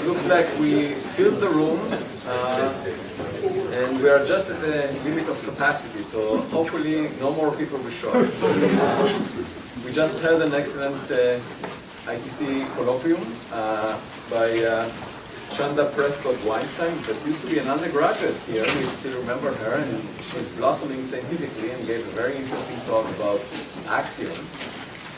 it looks like we filled the room, and we are just at the limit of capacity, so hopefully no more people will show up. We just held an excellent ITC colloquium by Chanda Prescod-Weinstein, that used to be an undergraduate here. We still remember her, and she's blossoming scientifically and gave a very interesting talk about axioms.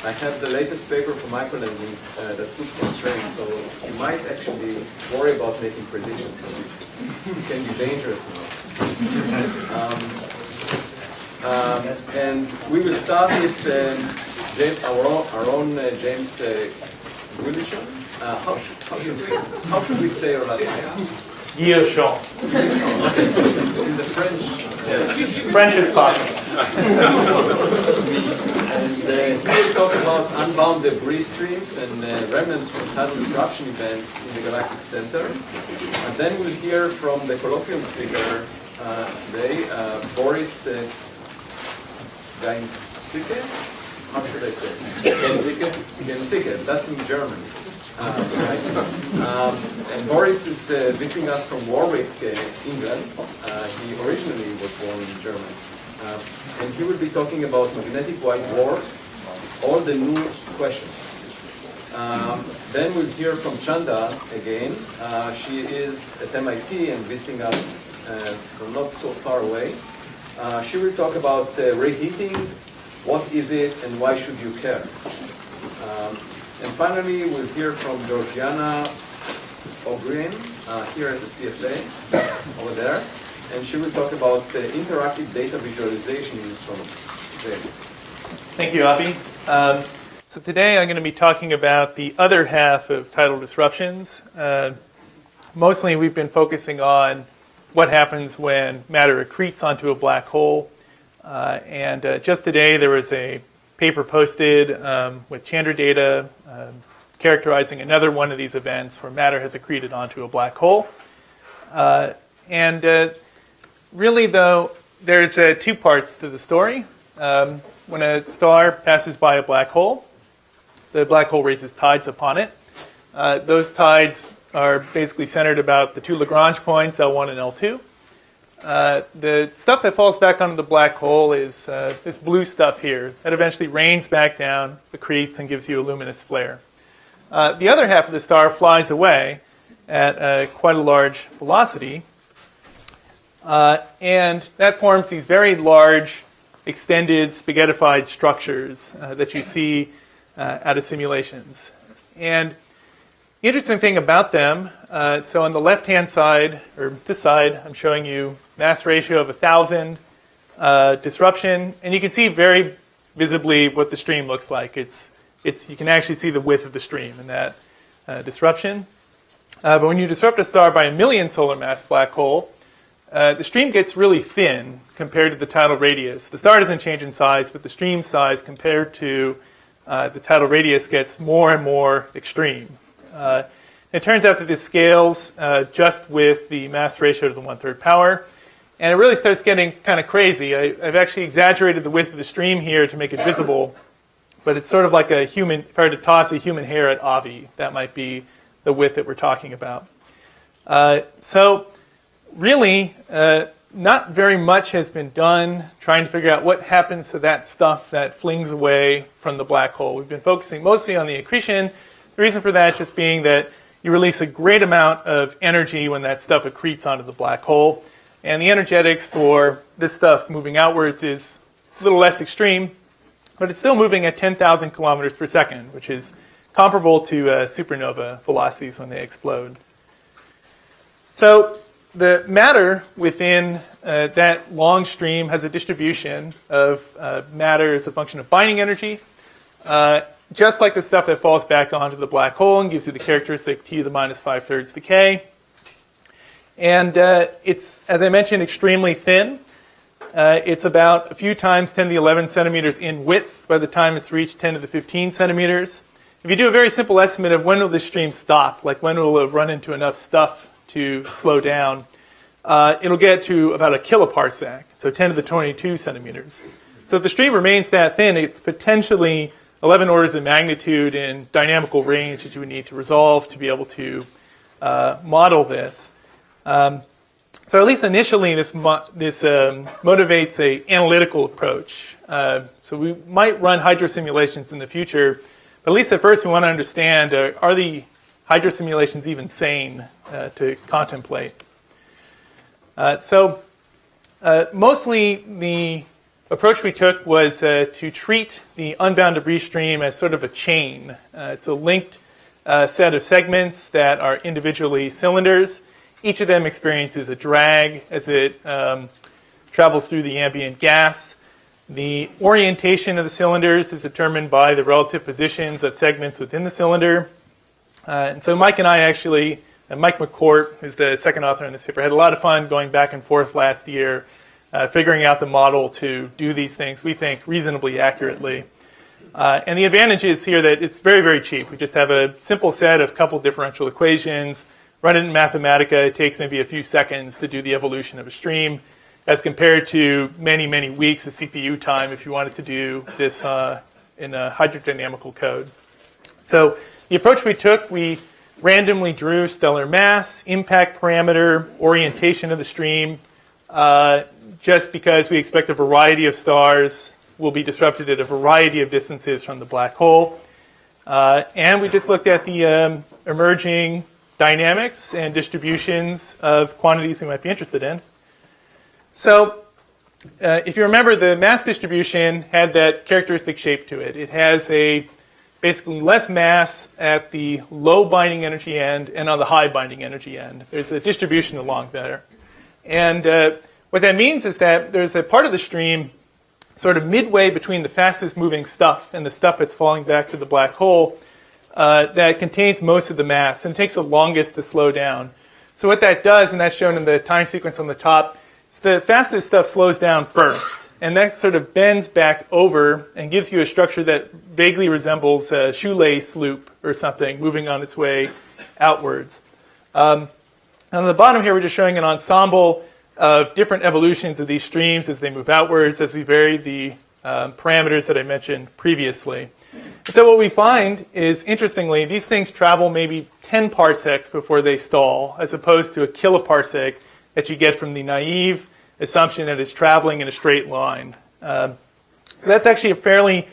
I have the latest paper for microlensing that puts constraints, so you might actually worry about making predictions because it can be dangerous now. And we will start with our own James Guillochon. How should we say your last name? Guillochon. In the French, yes. French is possible. And he will talk about unbound debris streams and remnants from tidal disruption events in the Galactic Center. And then we'll hear from the colloquial speaker today, Boris Gaensicke. How should I say? Gaensicke. That's in German. And Boris is visiting us from Warwick, England. He originally was born in Germany. And he will be talking about magnetic white dwarfs, all the new questions. Then we'll hear from Chanda again. She is at MIT and visiting us from not so far away. She will talk about reheating, what is it and why should you care? And finally, we'll hear from Georgiana Ogrean here at the CFA, over there. And she will talk about interactive data visualization in astronomy. James. Thank you, Avi. So today I'm going to be talking about the other half of tidal disruptions. Mostly we've been focusing on what happens when matter accretes onto a black hole. And just today there was a paper posted with Chanda data characterizing another one of these events where matter has accreted onto a black hole. Really, though, there's two parts to the story. When a star passes by a black hole, the black hole raises tides upon it. Those tides are basically centered about the two Lagrange points, L1 and L2. The stuff that falls back onto the black hole is this blue stuff here that eventually rains back down, accretes, and gives you a luminous flare. The other half of the star flies away at quite a large velocity, and that forms these very large, extended, spaghettified structures that you see out of simulations. And the interesting thing about them, so on the left-hand side, or this side, I'm showing you mass ratio of 1,000 disruption, and you can see very visibly what the stream looks like. You can actually see the width of the stream in that disruption. But when you disrupt a star by a 1,000,000 solar mass black hole, the stream gets really thin compared to the tidal radius. The star doesn't change in size, but the stream size compared to the tidal radius gets more and more extreme. It turns out that this scales just with the mass ratio to the 1/3 power. And it really starts getting kind of crazy. I've actually exaggerated the width of the stream here to make it visible. But it's sort of like a human, if I were to toss a human hair at Avi, that might be the width that we're talking about. So really, not very much has been done trying to figure out what happens to that stuff that flings away from the black hole. We've been focusing mostly on the accretion. The reason for that just being that you release a great amount of energy when that stuff accretes onto the black hole. And the energetics for this stuff moving outwards is a little less extreme, but it's still moving at 10,000 kilometers per second, which is comparable to supernova velocities when they explode. So the matter within that long stream has a distribution of matter as a function of binding energy, just like the stuff that falls back onto the black hole and gives you the characteristic T to the minus 5/3 decay. And it's, as I mentioned, extremely thin. It's about a few times 10 to the 11 centimeters in width by the time it's reached 10 to the 15 centimeters. If you do a very simple estimate of when will this stream stop, like when will it have run into enough stuff to slow down, it'll get to about a kiloparsec, so 10 to the 22 centimeters. So if the stream remains that thin, it's potentially 11 orders of magnitude in dynamical range that you would need to resolve to be able to model this. So at least initially, this motivates an analytical approach. So we might run hydro simulations in the future, but at least at first we want to understand, are the hydro simulations even sane to contemplate? Mostly the approach we took was to treat the unbound debris stream as sort of a chain. It's a linked set of segments that are individually cylinders. Each of them experiences a drag as it travels through the ambient gas. The orientation of the cylinders is determined by the relative positions of segments within the cylinder. And so Mike and I actually, Mike McCourt, who's the second author on this paper, had a lot of fun going back and forth last year, figuring out the model to do these things, we think, reasonably accurately. And the advantage is here that it's very, very cheap. We just have a simple set of coupled differential equations, run it in Mathematica. It takes maybe a few seconds to do the evolution of a stream, as compared to many, many weeks of CPU time if you wanted to do this in a hydrodynamical code. So the approach we took, we randomly drew stellar mass, impact parameter, orientation of the stream, just because we expect a variety of stars will be disrupted at a variety of distances from the black hole. And we just looked at the emerging dynamics and distributions of quantities we might be interested in. So if you remember, the mass distribution had that characteristic shape to it. It has basically less mass at the low binding energy end and on the high binding energy end. There's a distribution along there. And what that means is that there's a part of the stream sort of midway between the fastest moving stuff and the stuff that's falling back to the black hole that contains most of the mass and takes the longest to slow down. So what that does, and that's shown in the time sequence on the top, is the fastest stuff slows down first, and that sort of bends back over and gives you a structure that vaguely resembles a shoelace loop or something moving on its way outwards. On the bottom here, we're just showing an ensemble of different evolutions of these streams as they move outwards, as we vary the parameters that I mentioned previously. And so what we find is, interestingly, these things travel maybe 10 parsecs before they stall, as opposed to a kiloparsec that you get from the naive assumption that it's traveling in a straight line. So that's actually a fairly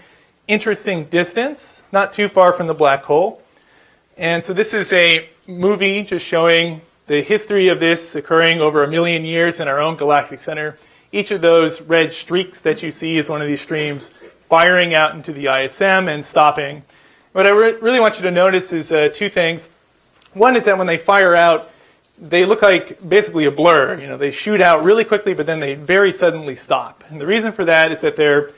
interesting distance, not too far from the black hole. And so this is a movie just showing the history of this occurring over 1 million years in our own Galactic Center. Each of those red streaks that you see is one of these streams firing out into the ISM and stopping. What I really want you to notice is two things. One is that when they fire out, they look like basically a blur. You know, they shoot out really quickly, but then they very suddenly stop. And the reason for that is that their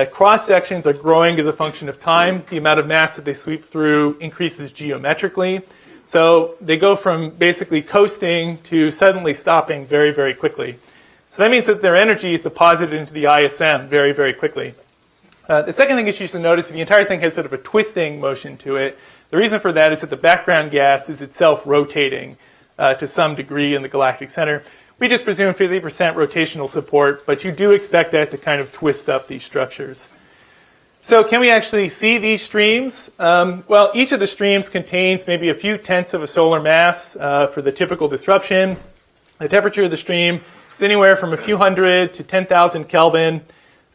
cross sections are growing as a function of time. The amount of mass that they sweep through increases geometrically. So they go from basically coasting to suddenly stopping very, very quickly. So that means that their energy is deposited into the ISM very, very quickly. The second thing you should notice is the entire thing has sort of a twisting motion to it. The reason for that is that the background gas is itself rotating to some degree in the Galactic Center. We just presume 50% rotational support, but you do expect that to kind of twist up these structures. So can we actually see these streams? Well, each of the streams contains maybe a few tenths of a solar mass for the typical disruption. The temperature of the stream is anywhere from a few hundred to 10,000 Kelvin.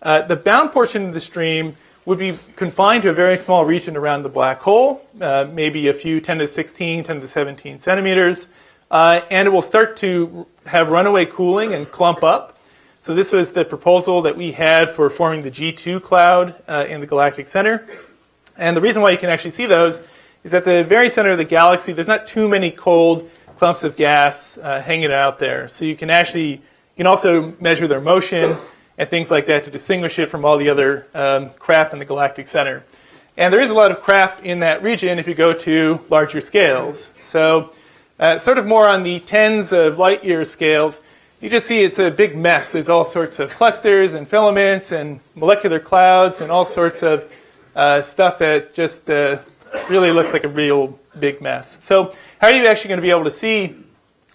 The bound portion of the stream would be confined to a very small region around the black hole, maybe a few 10 to 16, 10 to 17 centimeters. And it will start to have runaway cooling and clump up. So this was the proposal that we had for forming the G2 cloud in the Galactic Center. And the reason why you can actually see those is at the very center of the galaxy, there's not too many cold clumps of gas hanging out there. So you can also measure their motion and things like that to distinguish it from all the other crap in the Galactic Center. And there is a lot of crap in that region if you go to larger scales. So sort of more on the tens of light year scales, you just see it's a big mess. There's all sorts of clusters and filaments and molecular clouds and all sorts of stuff that just really looks like a real big mess. So how are you actually going to be able to see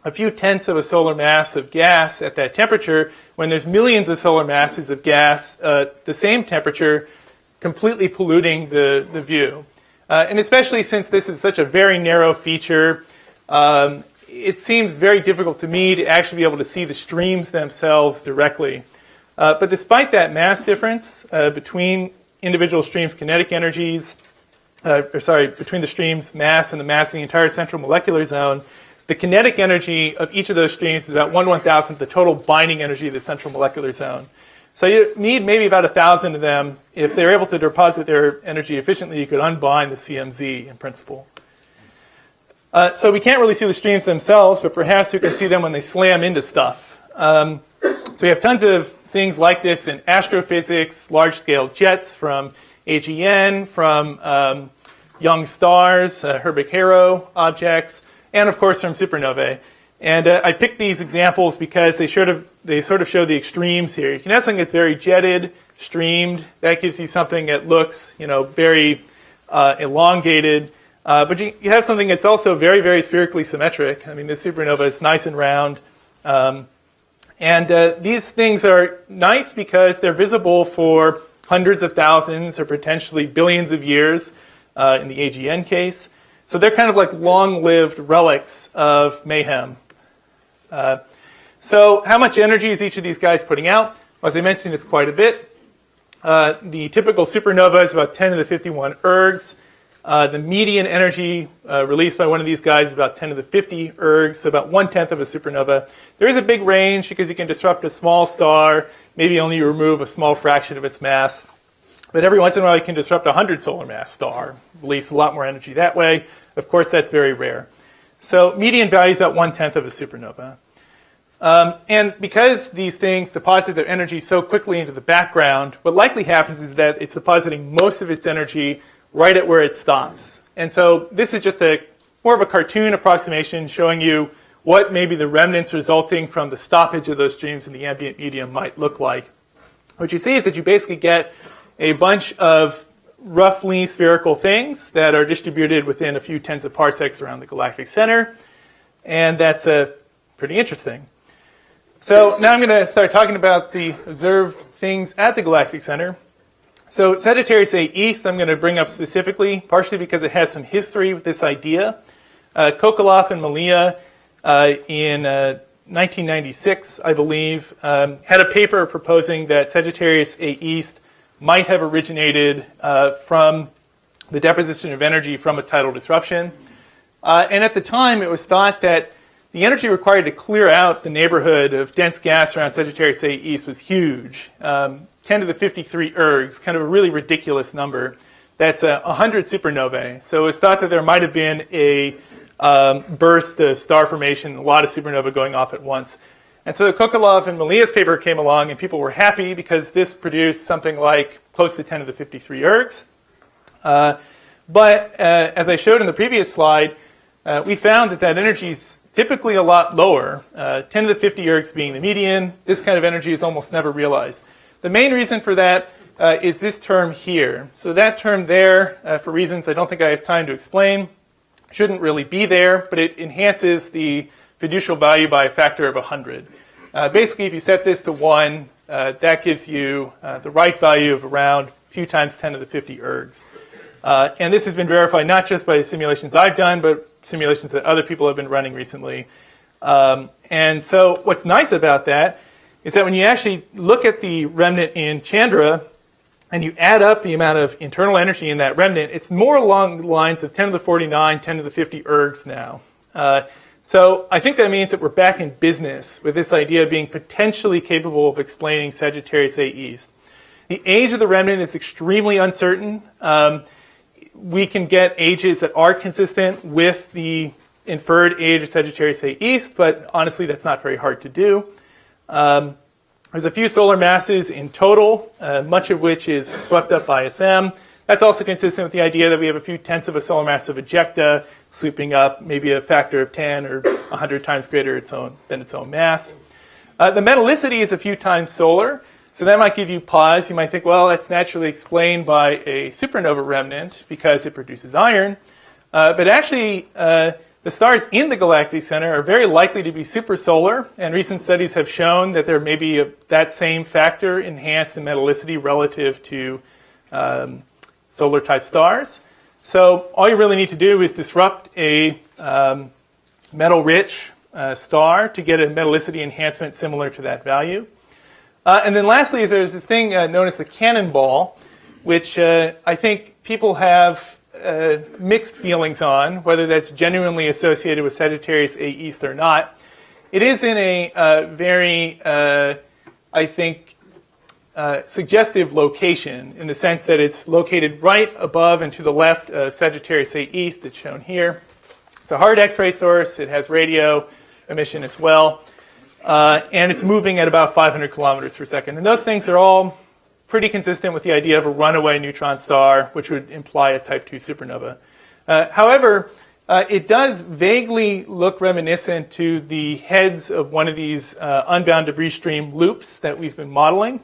a few tenths of a solar mass of gas at that temperature when there's millions of solar masses of gas at the same temperature completely polluting the view? And especially since this is such a very narrow feature, it seems very difficult to me to actually be able to see the streams themselves directly. But despite that mass difference between individual streams' kinetic energies, between the stream's mass and the mass of the entire central molecular zone, the kinetic energy of each of those streams is about 1/1000th the total binding energy of the central molecular zone. So you need maybe about 1,000 of them. If they're able to deposit their energy efficiently, you could unbind the CMZ in principle. So we can't really see the streams themselves, but perhaps we can see them when they slam into stuff. So we have tons of things like this in astrophysics, large-scale jets from AGN, from young stars, Herbig-Haro objects, and of course from supernovae. And I picked these examples because they sort of show the extremes here. You can have something that's very jetted, streamed. That gives you something that looks, very elongated. But you have something that's also very, very spherically symmetric. I mean, this supernova is nice and round. These things are nice because they're visible for hundreds of thousands or potentially billions of years in the AGN case. So they're kind of like long-lived relics of mayhem. So how much energy is each of these guys putting out? Well, as I mentioned, it's quite a bit. The typical supernova is about 10 to the 51 ergs. The median energy released by one of these guys is about 10 to the 50 ergs, so about 1/10 of a supernova. There is a big range because you can disrupt a small star, maybe only remove a small fraction of its mass. But every once in a while you can disrupt a 100 solar mass star, release a lot more energy that way. Of course, that's very rare. So median value is about 1/10 of a supernova. And because these things deposit their energy so quickly into the background, what likely happens is that it's depositing most of its energy right at where it stops. And so this is just more of a cartoon approximation showing you what maybe the remnants resulting from the stoppage of those streams in the ambient medium might look like. What you see is that you basically get a bunch of roughly spherical things that are distributed within a few tens of parsecs around the galactic center. And that's pretty interesting. So now I'm going to start talking about the observed things at the galactic center. So Sagittarius A East I'm going to bring up specifically, partially because it has some history with this idea. Kokolov and Malia in 1996, I believe, had a paper proposing that Sagittarius A East might have originated from the deposition of energy from a tidal disruption. And at the time, it was thought that the energy required to clear out the neighborhood of dense gas around Sagittarius A East was huge. 10 to the 53 ergs, kind of a really ridiculous number. That's 100 supernovae. So it was thought that there might have been a burst of star formation, a lot of supernovae going off at once. And so Kokolov and Malia's paper came along, and people were happy because this produced something like close to 10 to the 53 ergs. But as I showed in the previous slide, we found that energy is typically a lot lower, 10 to the 50 ergs being the median. This kind of energy is almost never realized. The main reason for that is this term here. So that term there, for reasons I don't think I have time to explain, shouldn't really be there, but it enhances the fiducial value by a factor of 100. Basically, if you set this to 1, that gives you the right value of around a few times 10 to the 50 ergs. And this has been verified not just by the simulations I've done, but simulations that other people have been running recently. And so what's nice about that is that when you actually look at the remnant in Chandra, and you add up the amount of internal energy in that remnant, it's more along the lines of 10 to the 49, 10 to the 50 ergs now. So I think that means that we're back in business with this idea of being potentially capable of explaining Sagittarius A East. The age of the remnant is extremely uncertain. We can get ages that are consistent with the inferred age of Sagittarius A East, but honestly, that's not very hard to do. There's a few solar masses in total, much of which is swept up by SM. That's also consistent with the idea that we have a few tenths of a solar mass of ejecta sweeping up, maybe a factor of 10 or 100 times greater than its own mass. The metallicity is a few times solar, so that might give you pause. You might think, well, that's naturally explained by a supernova remnant because it produces iron. But actually, the stars in the Galactic Center are very likely to be supersolar, and recent studies have shown that there may be that same factor enhanced in metallicity relative to solar-type stars. So all you really need to do is disrupt a metal-rich star to get a metallicity enhancement similar to that value. And then lastly, there's this thing known as the cannonball, which I think people have mixed feelings on, whether that's genuinely associated with Sagittarius A East or not. It is in a very, I think, suggestive location in the sense that it's located right above and to the left of Sagittarius A East. It's shown here. It's a hard X-ray source. It has radio emission as well. And it's moving at about 500 kilometers per second. And those things are all pretty consistent with the idea of a runaway neutron star, which would imply a type 2 supernova. However, it does vaguely look reminiscent to the heads of one of these unbound debris stream loops that we've been modeling.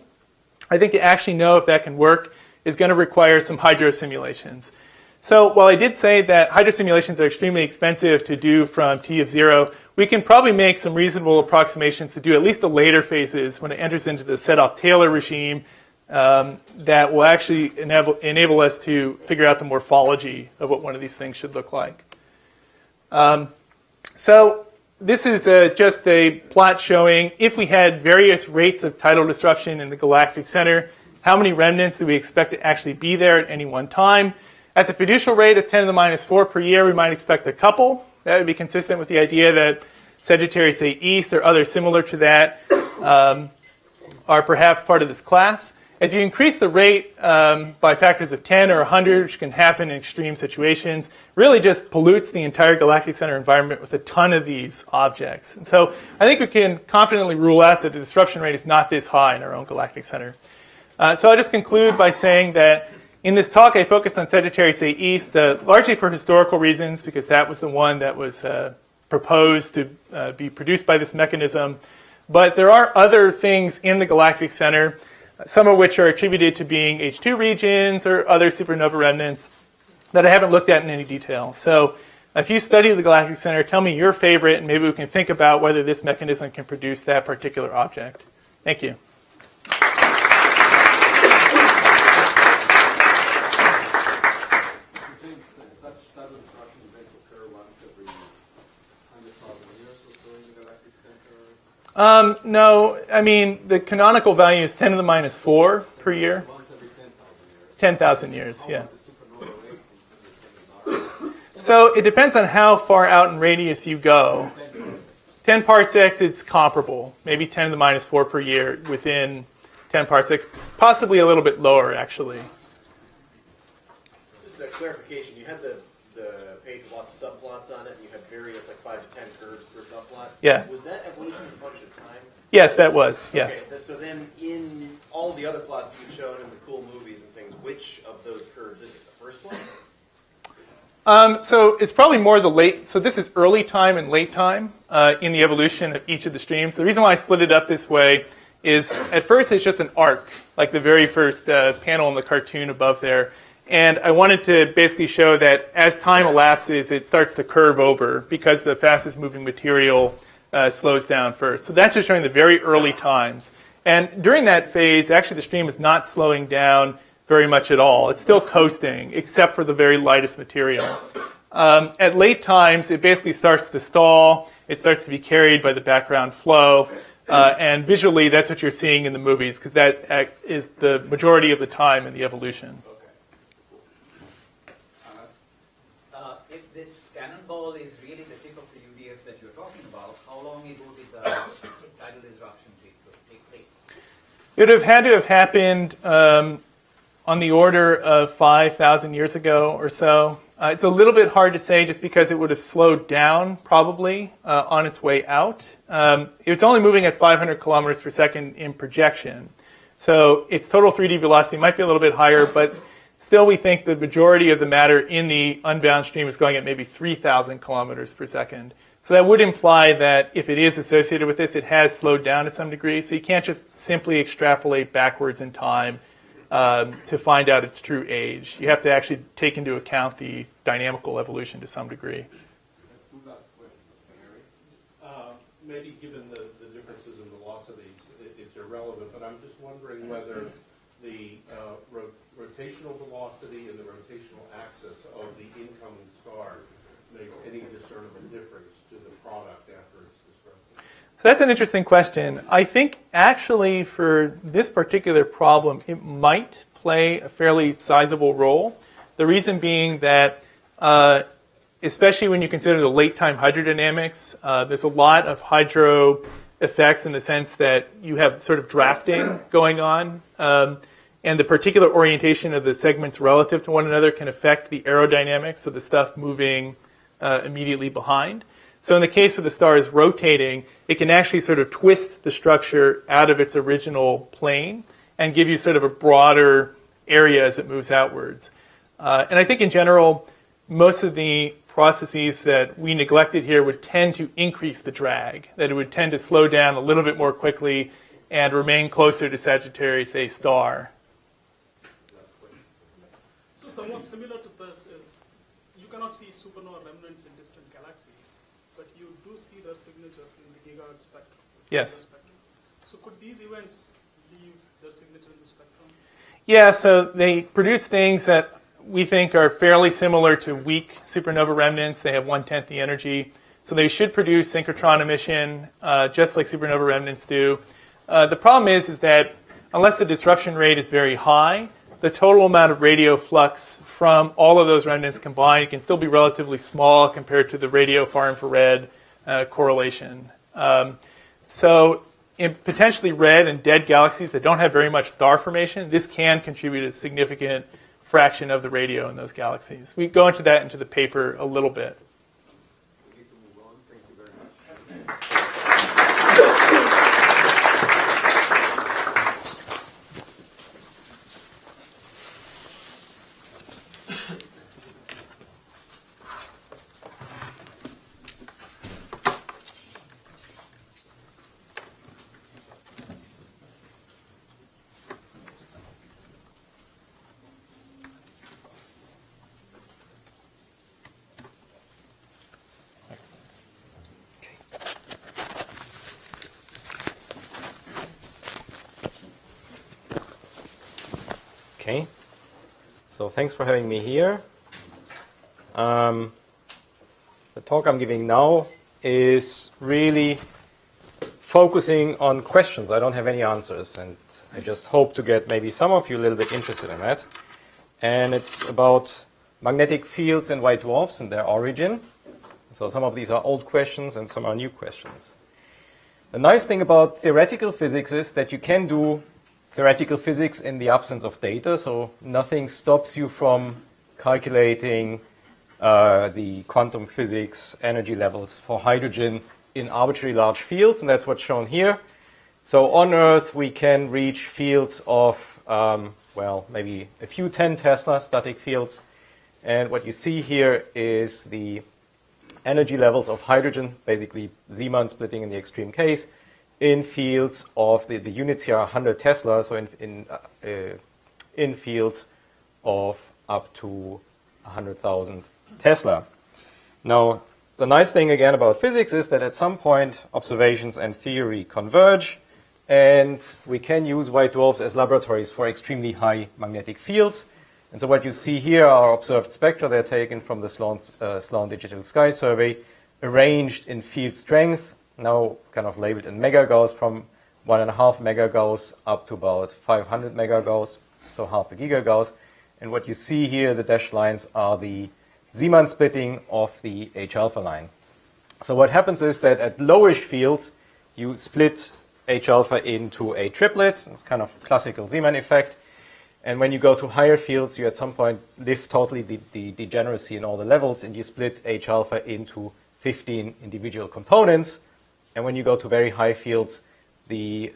I think to actually know if that can work is going to require some hydro simulations. So while I did say that hydro simulations are extremely expensive to do from T of 0, we can probably make some reasonable approximations to do at least the later phases when it enters into the set-off-Taylor regime that will actually enable us to figure out the morphology of what one of these things should look like. So this is just a plot showing if we had various rates of tidal disruption in the Galactic Center, how many remnants do we expect to actually be there at any one time. At the fiducial rate of 10 to the minus 4 per year, we might expect a couple. That would be consistent with the idea that Sagittarius A East or others similar to that are perhaps part of this class. As you increase the rate by factors of 10 or 100, which can happen in extreme situations, really just pollutes the entire Galactic Center environment with a ton of these objects. And so I think we can confidently rule out that the disruption rate is not this high in our own Galactic Center. So I'll just conclude by saying that in this talk, I focused on Sagittarius A East, largely for historical reasons, because that was the one that was proposed to be produced by this mechanism. But there are other things in the Galactic Center, some of which are attributed to being H2 regions or other supernova remnants that I haven't looked at in any detail. So if you study the Galactic Center, tell me your favorite, and maybe we can think about whether this mechanism can produce that particular object. Thank you. No, I mean, the canonical value is 10 to the minus 4 per year. 10,000 years, yeah. So it depends on how far out in radius you go. 10 parsecs, it's comparable. Maybe 10 to the minus 4 per year within 10 parsecs. Possibly a little bit lower, actually. Just a clarification. You had the page with lots of subplots on it, and you had various, like 5 to 10 curves per subplot. Yeah. Was that evolution as a function of time? Yes, that was, yes. Okay, so then in all the other plots you've shown in the cool movies and things, which of those curves is it? The first one? So it's probably more the late, so this is early time and late time in the evolution of each of the streams. The reason why I split it up this way is at first it's just an arc, like the very first panel in the cartoon above there. And I wanted to basically show that as time elapses, it starts to curve over because the fastest moving material slows down first. So that's just showing the very early times. And during that phase, actually the stream is not slowing down very much at all. It's still coasting, except for the very lightest material. At late times, it basically starts to stall. It starts to be carried by the background flow. And visually, that's what you're seeing in the movies, because that is the majority of the time in the evolution. If this cannonball is really the tip of the UDS that you're talking about, how long ago did the tidal disruption take place? It would have had to have happened on the order of 5,000 years ago or so. It's a little bit hard to say just because it would have slowed down probably on its way out. It's only moving at 500 kilometers per second in projection. So its total 3D velocity might be a little bit higher, but still we think the majority of the matter in the unbound stream is going at maybe 3,000 kilometers per second. So that would imply that if it is associated with this, it has slowed down to some degree. So you can't just simply extrapolate backwards in time to find out its true age. You have to actually take into account the dynamical evolution to some degree. Maybe given the differences in velocities, it's irrelevant, but I'm just wondering whether the rotational velocity and the rotational axis of the incoming star make any discernible difference to the product after it's disrupted? So that's an interesting question. I think actually for this particular problem, it might play a fairly sizable role. The reason being that, especially when you consider the late-time hydrodynamics, there's a lot of hydro effects in the sense that you have sort of drafting going on, and the particular orientation of the segments relative to one another can affect the aerodynamics of the stuff moving immediately behind. So in the case of the stars rotating, it can actually sort of twist the structure out of its original plane and give you sort of a broader area as it moves outwards. And I think in general, most of the processes that we neglected here would tend to increase the drag, that it would tend to slow down a little bit more quickly and remain closer to Sagittarius A star. So somewhat similar to this is you cannot see supernova remnants in distant galaxies, but you do see the signature in the gigahertz spectrum. Yes. So could these events leave their signature in the spectrum? Yeah, so they produce things that we think are fairly similar to weak supernova remnants. They have 1/10 the energy. So they should produce synchrotron emission just like supernova remnants do. The problem is that unless the disruption rate is very high, the total amount of radio flux from all of those remnants combined can still be relatively small compared to the radio far infrared correlation. So in potentially red and dead galaxies that don't have very much star formation, this can contribute a significant fraction of the radio in those galaxies. We go into that into the paper a little bit. We need to move on. Thank you very much. Okay, so thanks for having me here. The talk I'm giving now is really focusing on questions. I don't have any answers, and I just hope to get maybe some of you a little bit interested in that. And it's about magnetic fields and white dwarfs and their origin. So some of these are old questions and some are new questions. The nice thing about theoretical physics is that you can do theoretical physics in the absence of data, so nothing stops you from calculating the quantum physics energy levels for hydrogen in arbitrary large fields, and that's what's shown here. So on Earth, we can reach fields of, well, maybe a few 10 Tesla static fields. And what you see here is the energy levels of hydrogen, basically Zeeman splitting in the extreme case, in fields of, the units here are 100 Tesla, so in fields of up to 100,000 Tesla. Now, the nice thing again about physics is that at some point observations and theory converge, and we can use white dwarfs as laboratories for extremely high magnetic fields. And so what you see here are observed spectra. They're taken from the Sloan Digital Sky Survey, arranged in field strength, now kind of labeled in megagauss, from 1.5 megagauss up to about 500 megagauss, so half a gigagauss. And what you see here, the dashed lines, are the Zeeman splitting of the H-alpha line. So what happens is that at lowish fields, you split H-alpha into a triplet. It's kind of classical Zeeman effect. And when you go to higher fields, you at some point lift totally the degeneracy in all the levels, and you split H-alpha into 15 individual components. And when you go to very high fields, the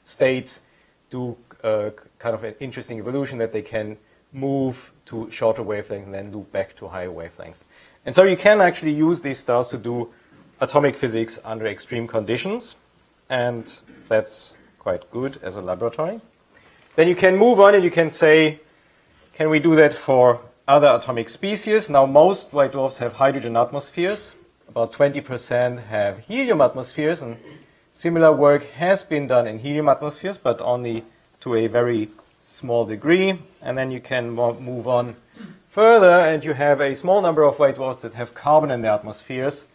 states do kind of an interesting evolution that they can move to shorter wavelengths and then loop back to higher wavelengths. And so you can actually use these stars to do atomic physics under extreme conditions, and that's quite good as a laboratory. Then you can move on and you can say, can we do that for other atomic species? Now, most white dwarfs have hydrogen atmospheres. About 20% have helium atmospheres, and similar work has been done in helium atmospheres, but only to a very small degree. And then you can move on further and you have a small number of white dwarfs that have carbon in their atmospheres,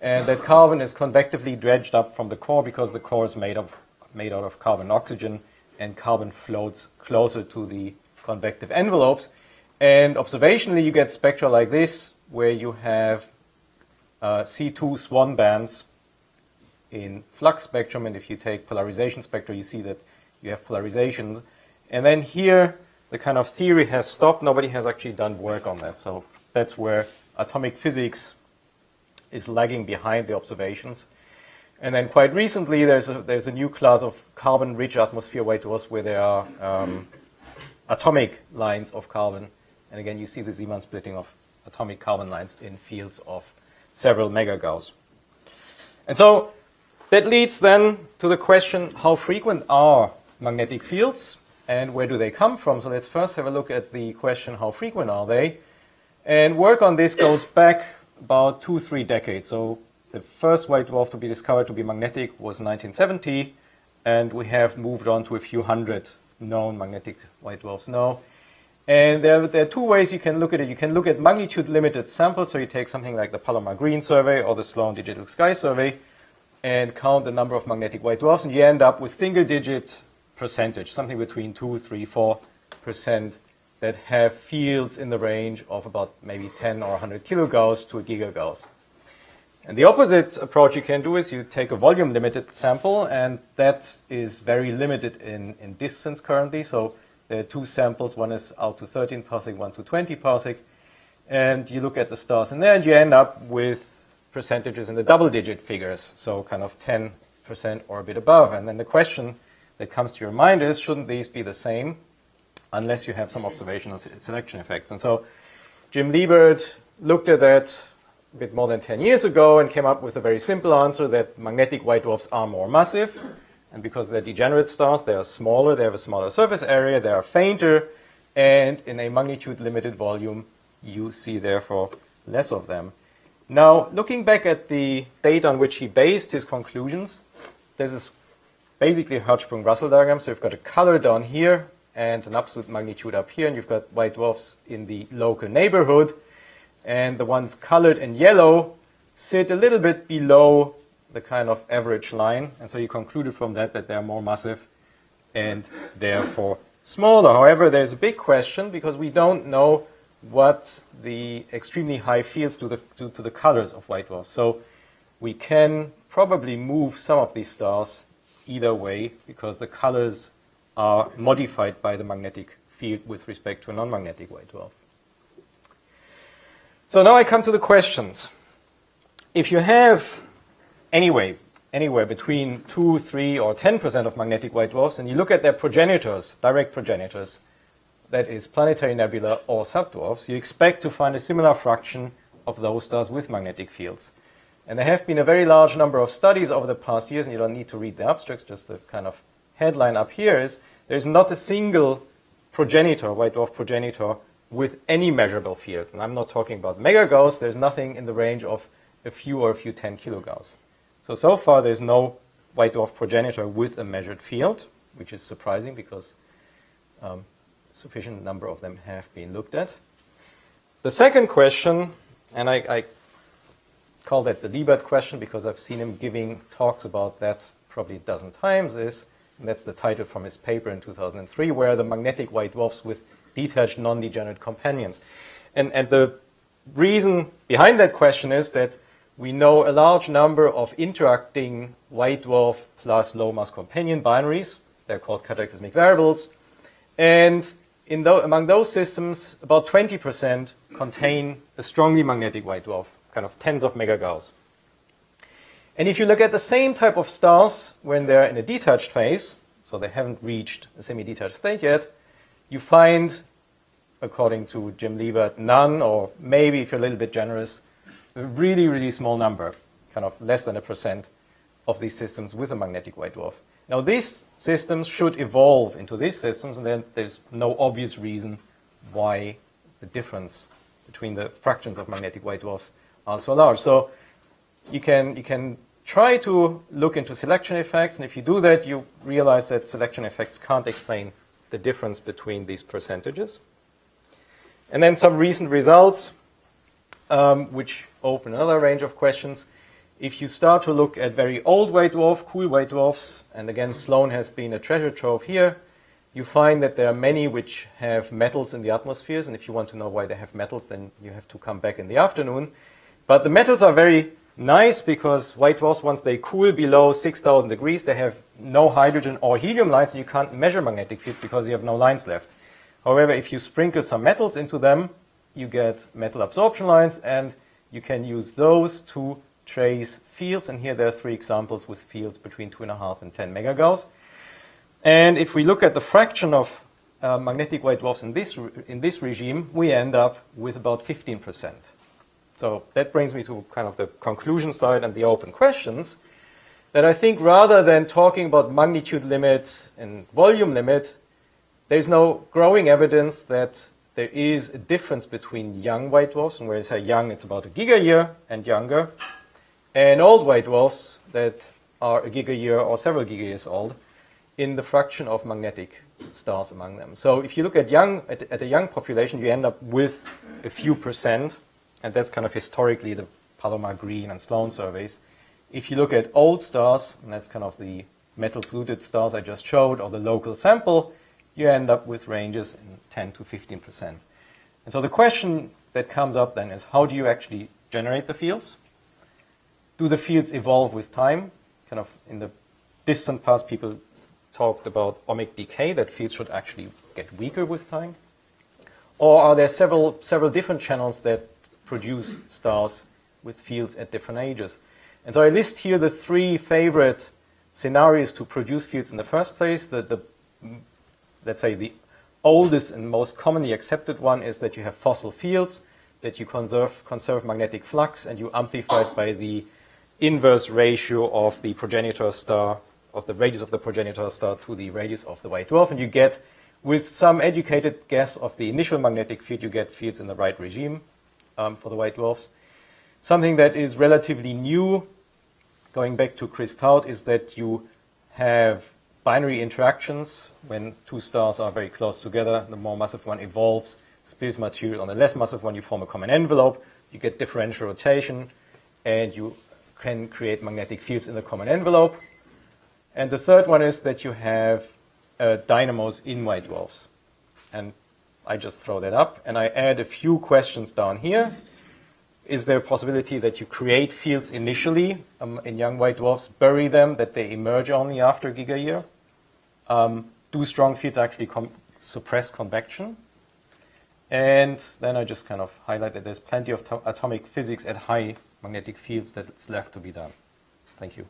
and that carbon is convectively dredged up from the core because the core is made out of carbon and oxygen, and carbon floats closer to the convective envelopes. And observationally, you get spectra like this, where you have C2 swan bands in flux spectrum, and if you take polarization spectra, you see that you have polarizations. And then here, the kind of theory has stopped. Nobody has actually done work on that. So that's where atomic physics is lagging behind the observations. And then quite recently, there's a new class of carbon-rich atmosphere white dwarfs where there are atomic lines of carbon. And again, you see the Zeeman splitting of atomic carbon lines in fields of several megagauss. And so that leads then to the question, how frequent are magnetic fields and where do they come from? So let's first have a look at the question, how frequent are they? And work on this goes back about 2-3 decades. So the first white dwarf to be discovered to be magnetic was 1970, and we have moved on to a few hundred known magnetic white dwarfs now. And there are two ways you can look at it. You can look at magnitude-limited samples, so you take something like the Palomar-Green survey or the Sloan Digital Sky survey and count the number of magnetic white dwarfs, and you end up with single-digit percentage, something between 2, 3, 4% that have fields in the range of about maybe 10 or 100 kilogauss to a gigagauss. And the opposite approach you can do is you take a volume-limited sample, and that is very limited in distance currently. So there are two samples. One is out to 13 parsec, one to 20 parsec. And you look at the stars in there, and you end up with percentages in the double-digit figures, so kind of 10% or a bit above. And then the question that comes to your mind is, shouldn't these be the same unless you have some observational selection effects? And so Jim Liebert looked at that a bit more than 10 years ago and came up with a very simple answer that magnetic white dwarfs are more massive. And because they're degenerate stars, they are smaller, they have a smaller surface area, they are fainter, and in a magnitude-limited volume, you see, therefore, less of them. Now, looking back at the data on which he based his conclusions, this is basically a Hertzsprung-Russell diagram. So you've got a color down here and an absolute magnitude up here, and you've got white dwarfs in the local neighborhood. And the ones colored in yellow sit a little bit below the kind of average line. And so you concluded from that that they're more massive and therefore smaller. However, there's a big question because we don't know what the extremely high fields do to the colors of white dwarfs. So we can probably move some of these stars either way because the colors are modified by the magnetic field with respect to a non-magnetic white dwarf. So now I come to the questions. If you have anywhere between 2, 3, or 10% of magnetic white dwarfs, and you look at their progenitors, direct progenitors, that is planetary nebula or subdwarfs, you expect to find a similar fraction of those stars with magnetic fields. And there have been a very large number of studies over the past years, and you don't need to read the abstracts, just the kind of headline up here is, there's not a single progenitor, white dwarf progenitor, with any measurable field. And I'm not talking about megagauss, there's nothing in the range of a few 10 kilogauss. So far there's no white dwarf progenitor with a measured field, which is surprising because sufficient number of them have been looked at. The second question, and I call that the Liebert question because I've seen him giving talks about that probably a dozen times, and that's the title from his paper in 2003, where the magnetic white dwarfs with detached non-degenerate companions. And the reason behind that question is that we know a large number of interacting white dwarf plus low mass companion binaries. They're called cataclysmic variables. And among those systems, about 20% contain a strongly magnetic white dwarf, kind of tens of megagauss. And if you look at the same type of stars when they're in a detached phase, so they haven't reached a semi-detached state yet, you find, according to Jim Liebert, none, or maybe if you're a little bit generous, a really, really small number, kind of less than 1% of these systems with a magnetic white dwarf. Now, these systems should evolve into these systems, and then there's no obvious reason why the difference between the fractions of magnetic white dwarfs are so large. So you can try to look into selection effects, and if you do that, you realize that selection effects can't explain the difference between these percentages. And then some recent results, which open another range of questions. If you start to look at very old white dwarf, cool white dwarfs, and again Sloan has been a treasure trove here, you find that there are many which have metals in the atmospheres, and if you want to know why they have metals, then you have to come back in the afternoon. But the metals are very nice because white dwarfs, once they cool below 6,000 degrees, they have no hydrogen or helium lines, and you can't measure magnetic fields because you have no lines left. However, if you sprinkle some metals into them, you get metal absorption lines, and you can use those to trace fields. And here there are 3 examples with fields between 2.5 and 10 megagauss. And if we look at the fraction of magnetic white dwarfs in this regime, we end up with about 15%. So that brings me to kind of the conclusion slide and the open questions, that I think rather than talking about magnitude limit and volume limit, there's no growing evidence that there is a difference between young white dwarfs, and when I say young, it's about a gigayear and younger, and old white dwarfs that are a gigayear or several gigayears old, in the fraction of magnetic stars among them. So if you look at a young population, you end up with a few percent, and that's kind of historically the Palomar Green and Sloan surveys. If you look at old stars, and that's kind of the metal-polluted stars I just showed, or the local sample, you end up with ranges in 10 to 15%. And so the question that comes up then is, how do you actually generate the fields? Do the fields evolve with time? Kind of in the distant past, people talked about ohmic decay, that fields should actually get weaker with time. Or are there several different channels that produce stars with fields at different ages? And so I list here the 3 favorite scenarios to produce fields in the first place. Let's say the oldest and most commonly accepted one is that you have fossil fields, that you conserve magnetic flux, and you amplify it by the inverse ratio of the progenitor star, of the radius of the progenitor star to the radius of the white dwarf, and you get, with some educated guess of the initial magnetic field, you get fields in the right regime for the white dwarfs. Something that is relatively new, going back to Chris Taut, is that you have binary interactions when 2 stars are very close together. The more massive one evolves, spills material on the less massive one, you form a common envelope, you get differential rotation, and you can create magnetic fields in the common envelope. And the third one is that you have dynamos in white dwarfs. And I just throw that up, and I add a few questions down here. Is there a possibility that you create fields initially in young white dwarfs, bury them, that they emerge only after a gigayear? Do strong fields actually suppress convection? And then I just kind of highlight that there's plenty of atomic physics at high magnetic fields that's left to be done. Thank you.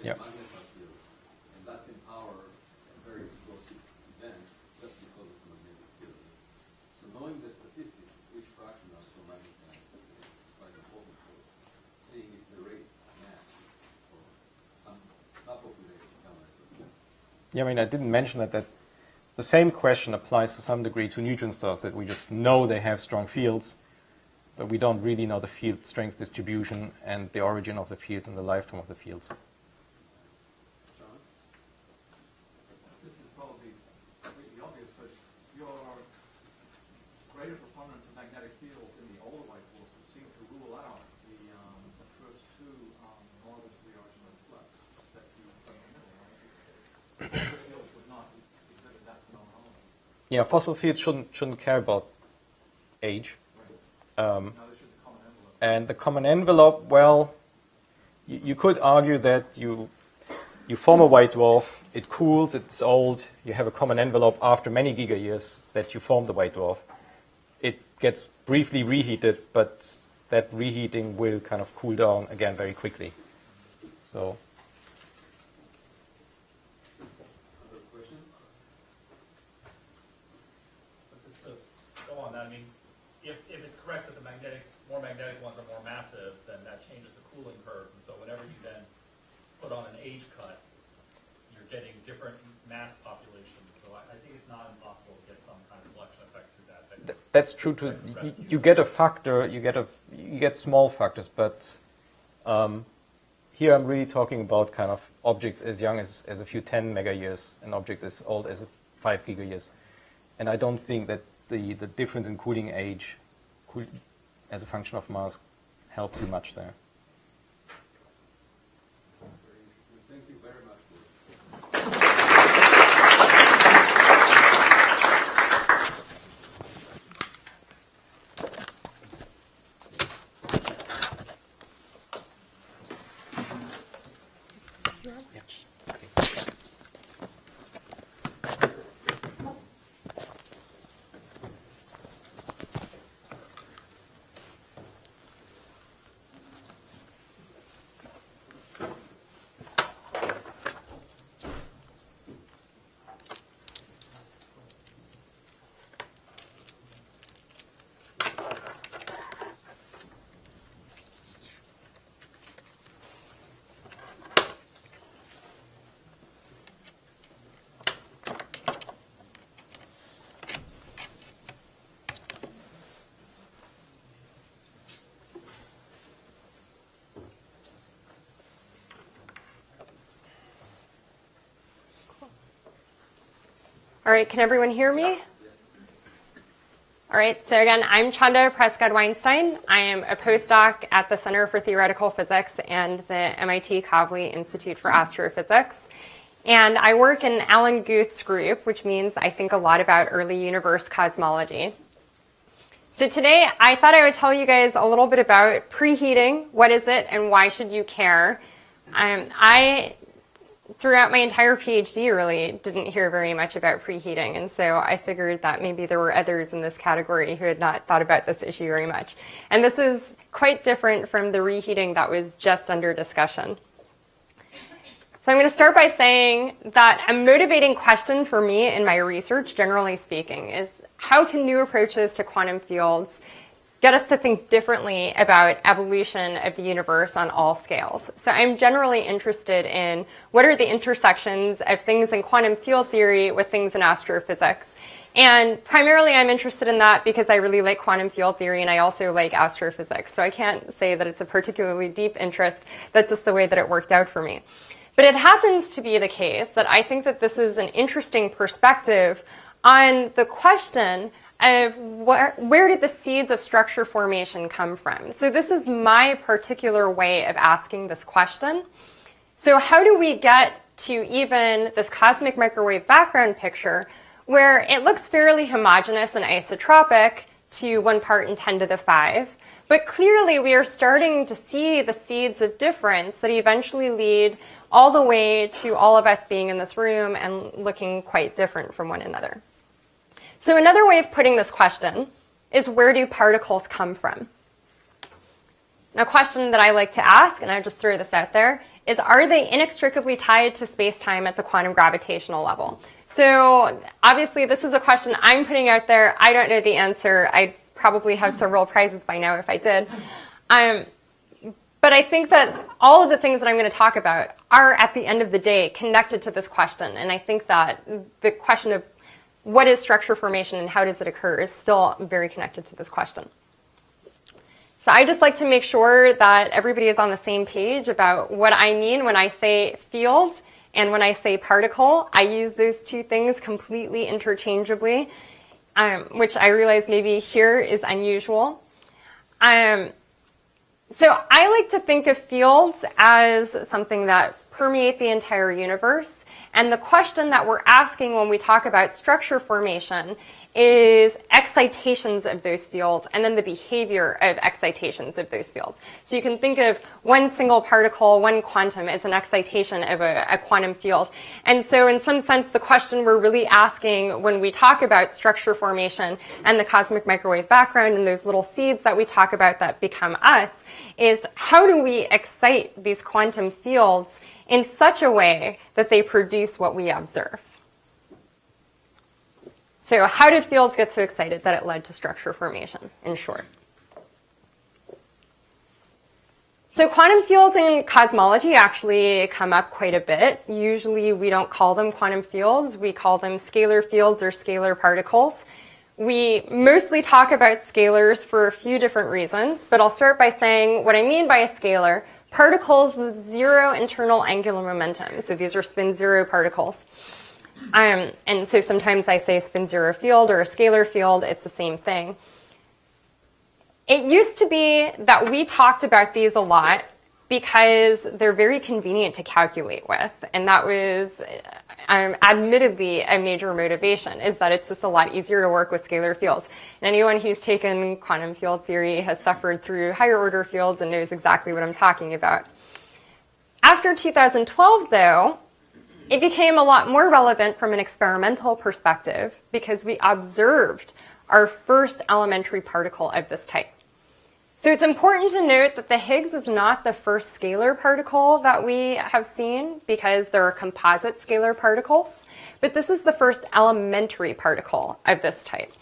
Yep. Magnetar fields, and that can power a very explosive event just because of the magnetic field. So knowing the statistics, which fractions are so magnetized, is quite important for seeing if the rates match for some subpopulation gamma rays. Yeah, I mean, I didn't mention that the same question applies to some degree to neutron stars, that we just know they have strong fields, but we don't really know the field strength distribution and the origin of the fields and the lifetime of the fields. This is probably completely obvious, but your greater proponents of magnetic fields in the older white dwarfs would seem to rule out the first 2 models of the origin of flux that you fundamentally, right? Fossil fields would not exhibit that phenomenon. Yeah, fossil fields shouldn't care about age. And the common envelope, well, you could argue that you form a white dwarf, it cools, it's old, you have a common envelope after many gigayears that you form the white dwarf. It gets briefly reheated, but that reheating will kind of cool down again very quickly. So. Other questions? Just to go on that, I mean, if it's correct that the magnetic more magnetic ones are more massive, then that changes the cooling curves. And so whenever you then put on an age cut, you're getting different mass populations. So I think it's not impossible to get some kind of selection effect through that. That's true too. You get a factor, you get small factors, but here I'm really talking about kind of objects as young as a few 10 mega years and objects as old as 5 giga years. And I don't think that the difference in cooling age as a function of mass helps you much there. Thank you very much. All right, can everyone hear me? All right, so again, I'm Chanda Prescod-Weinstein. I am a postdoc at the Center for Theoretical Physics and the MIT Kavli Institute for Astrophysics. And I work in Alan Guth's group, which means I think a lot about early universe cosmology. So today, I thought I would tell you guys a little bit about preheating. What is it and why should you care? Throughout my entire PhD, really didn't hear very much about preheating, and so I figured that maybe there were others in this category who had not thought about this issue very much. And this is quite different from the reheating that was just under discussion. So I'm going to start by saying that a motivating question for me in my research, generally speaking, is how can new approaches to quantum fields get us to think differently about evolution of the universe on all scales. So I'm generally interested in what are the intersections of things in quantum field theory with things in astrophysics. And primarily I'm interested in that because I really like quantum field theory and I also like astrophysics. So I can't say that it's a particularly deep interest. That's just the way that it worked out for me. But it happens to be the case that I think that this is an interesting perspective on the question of where did the seeds of structure formation come from? So this is my particular way of asking this question. So how do we get to even this cosmic microwave background picture where it looks fairly homogeneous and isotropic to 1 part in 10 to the 5, but clearly we are starting to see the seeds of difference that eventually lead all the way to all of us being in this room and looking quite different from one another. So another way of putting this question is, where do particles come from? Now, a question that I like to ask, and I'll just throw this out there, is are they inextricably tied to space-time at the quantum gravitational level? So obviously, this is a question I'm putting out there. I don't know the answer. I'd probably have several prizes by now if I did. But I think that all of the things that I'm going to talk about are, at the end of the day, connected to this question. And I think that the question of what is structure formation and how does it occur is still very connected to this question. So I just like to make sure that everybody is on the same page about what I mean when I say field and when I say particle. I use those two things completely interchangeably, which I realize maybe here is unusual. So I like to think of fields as something that permeate the entire universe. And the question that we're asking when we talk about structure formation is excitations of those fields and then the behavior of excitations of those fields. So you can think of one single particle, one quantum, as an excitation of a quantum field. And so in some sense, the question we're really asking when we talk about structure formation and the cosmic microwave background and those little seeds that we talk about that become us is, how do we excite these quantum fields in such a way that they produce what we observe? So how did fields get so excited that it led to structure formation, in short? So quantum fields in cosmology actually come up quite a bit. Usually we don't call them quantum fields, we call them scalar fields or scalar particles. We mostly talk about scalars for a few different reasons, but I'll start by saying what I mean by a scalar: particles with zero internal angular momentum. So these are spin zero particles. And so sometimes I say spin zero field or a scalar field, it's the same thing. It used to be that we talked about these a lot because they're very convenient to calculate with. And that was admittedly a major motivation, is that it's just a lot easier to work with scalar fields. And anyone who's taken quantum field theory has suffered through higher order fields and knows exactly what I'm talking about. After 2012, though, it became a lot more relevant from an experimental perspective because we observed our first elementary particle of this type. So it's important to note that the Higgs is not the first scalar particle that we have seen because there are composite scalar particles, but this is the first elementary particle of this type.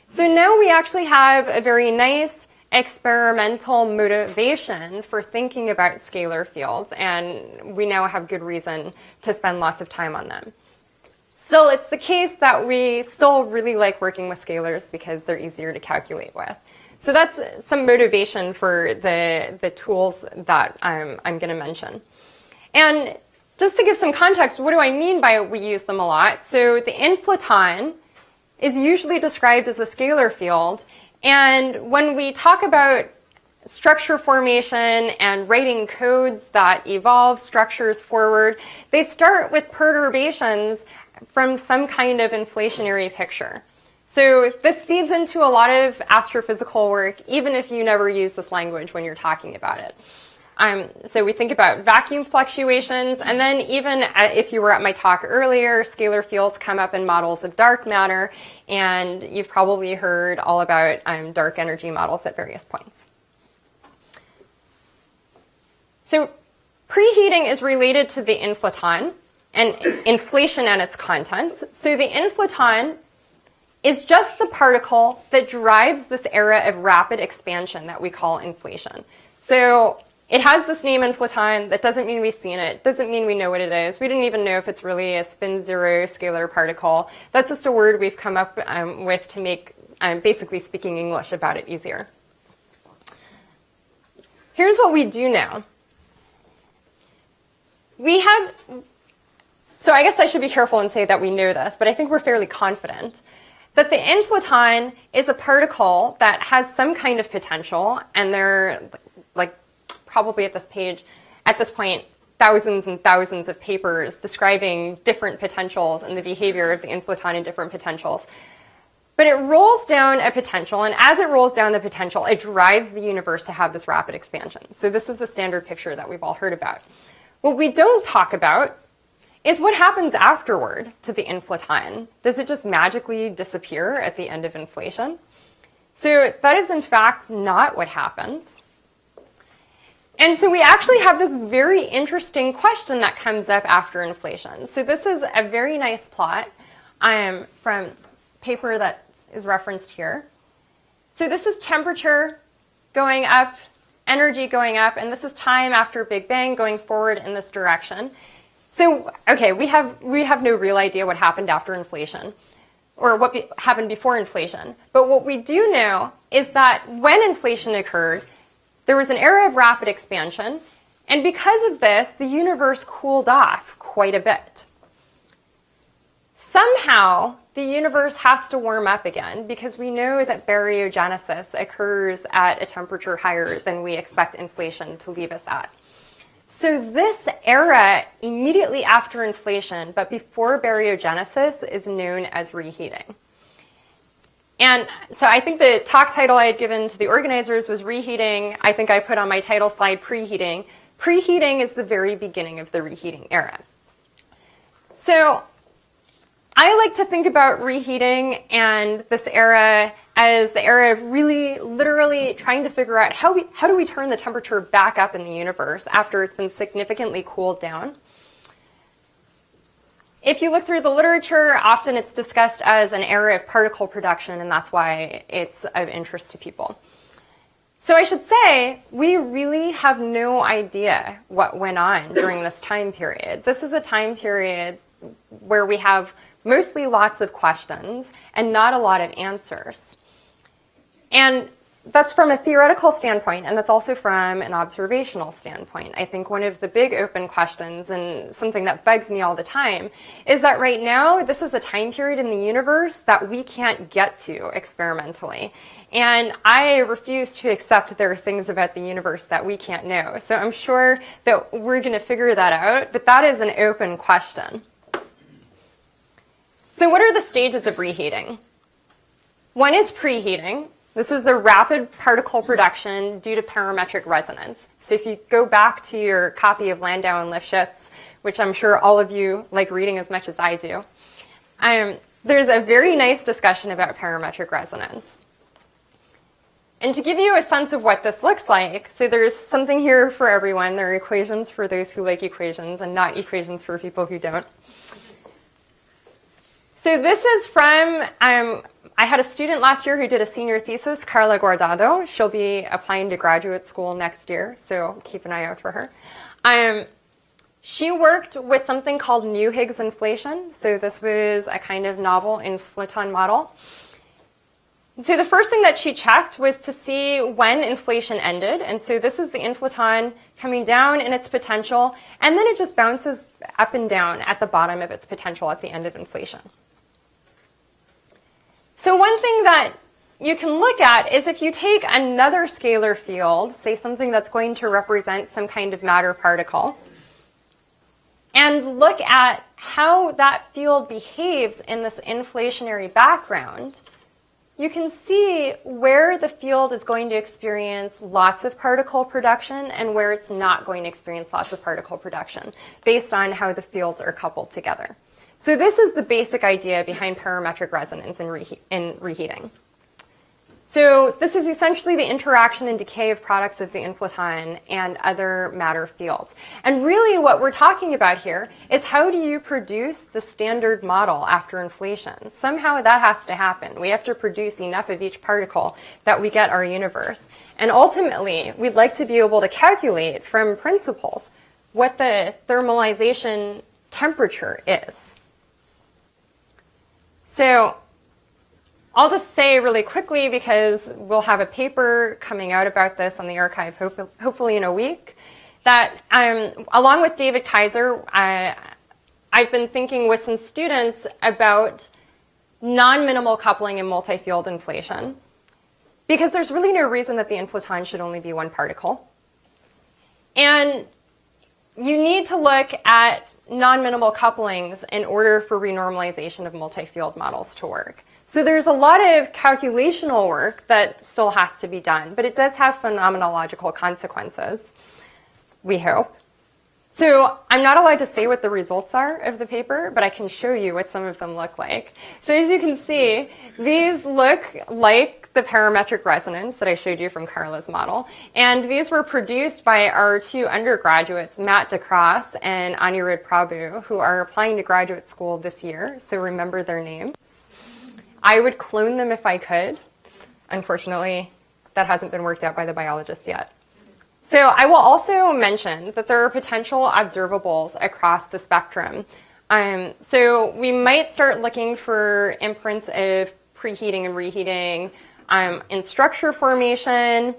So now we actually have a very nice experimental motivation for thinking about scalar fields, and we now have good reason to spend lots of time on them. Still, it's the case that we still really like working with scalars because they're easier to calculate with. So that's some motivation for the tools that I'm going to mention. And just to give some context, what do I mean by we use them a lot? So the inflaton is usually described as a scalar field. And when we talk about structure formation and writing codes that evolve structures forward, they start with perturbations from some kind of inflationary picture. So this feeds into a lot of astrophysical work, even if you never use this language when you're talking about it. So we think about vacuum fluctuations, and then even if you were at my talk earlier, scalar fields come up in models of dark matter, and you've probably heard all about dark energy models at various points. So preheating is related to the inflaton and inflation and its contents. So the inflaton is just the particle that drives this era of rapid expansion that we call inflation. So it has this name inflaton. That doesn't mean we've seen it. Doesn't mean we know what it is. We didn't even know if it's really a spin zero scalar particle. That's just a word we've come up with to make basically speaking English about it easier. Here's what we do know. So I guess I should be careful and say that we know this, but I think we're fairly confident that the inflaton is a particle that has some kind of potential, and they're like probably at this point, thousands and thousands of papers describing different potentials and the behavior of the inflaton in different potentials. But it rolls down a potential, and as it rolls down the potential, it drives the universe to have this rapid expansion. So this is the standard picture that we've all heard about. What we don't talk about is what happens afterward to the inflaton. Does it just magically disappear at the end of inflation? So that is in fact not what happens. And so we actually have this very interesting question that comes up after inflation. So this is a very nice plot from paper that is referenced here. So this is temperature going up, energy going up, and this is time after Big Bang going forward in this direction. So, okay, we have no real idea what happened after inflation or what happened before inflation. But what we do know is that when inflation occurred, there was an era of rapid expansion, and because of this, the universe cooled off quite a bit. Somehow, the universe has to warm up again because we know that baryogenesis occurs at a temperature higher than we expect inflation to leave us at. So this era immediately after inflation, but before baryogenesis, is known as reheating. And so I think the talk title I had given to the organizers was Reheating. I think I put on my title slide Preheating. Preheating is the very beginning of the reheating era. So I like to think about reheating and this era as the era of really literally trying to figure out how do we turn the temperature back up in the universe after it's been significantly cooled down. If you look through the literature, often it's discussed as an era of particle production, and that's why it's of interest to people. So I should say, we really have no idea what went on during this time period. This is a time period where we have mostly lots of questions and not a lot of answers. And that's from a theoretical standpoint, and that's also from an observational standpoint. I think one of the big open questions, and something that bugs me all the time, is that right now, this is a time period in the universe that we can't get to experimentally. And I refuse to accept there are things about the universe that we can't know. So I'm sure that we're going to figure that out, but that is an open question. So what are the stages of reheating? One is preheating. This is the rapid particle production due to parametric resonance. So if you go back to your copy of Landau and Lifshitz, which I'm sure all of you like reading as much as I do, there's a very nice discussion about parametric resonance. And to give you a sense of what this looks like, so there's something here for everyone. There are equations for those who like equations and not equations for people who don't. So this is from, I had a student last year who did a senior thesis, Carla Guardado. She'll be applying to graduate school next year, so keep an eye out for her. She worked with something called new Higgs inflation. So this was a kind of novel inflaton model. So the first thing that she checked was to see when inflation ended. And so this is the inflaton coming down in its potential, and then it just bounces up and down at the bottom of its potential at the end of inflation. So one thing that you can look at is if you take another scalar field, say something that's going to represent some kind of matter particle, and look at how that field behaves in this inflationary background, you can see where the field is going to experience lots of particle production and where it's not going to experience lots of particle production based on how the fields are coupled together. So this is the basic idea behind parametric resonance in reheating. So this is essentially the interaction and decay of products of the inflaton and other matter fields. And really what we're talking about here is how do you produce the standard model after inflation? Somehow that has to happen. We have to produce enough of each particle that we get our universe. And ultimately, we'd like to be able to calculate from principles what the thermalization temperature is. So I'll just say really quickly, because we'll have a paper coming out about this on the archive hopefully in a week, that along with David Kaiser, I've been thinking with some students about non-minimal coupling and multi-field inflation, because there's really no reason that the inflaton should only be one particle. And you need to look at non-minimal couplings in order for renormalization of multi-field models to work. So there's a lot of calculational work that still has to be done, but it does have phenomenological consequences, we hope. So I'm not allowed to say what the results are of the paper, but I can show you what some of them look like. So as you can see, these look like the parametric resonance that I showed you from Carla's model. And these were produced by our two undergraduates, Matt DeCross and Anirudh Prabhu, who are applying to graduate school this year. So remember their names. I would clone them if I could. Unfortunately, that hasn't been worked out by the biologist yet. So I will also mention that there are potential observables across the spectrum. So we might start looking for imprints of preheating and reheating in structure formation,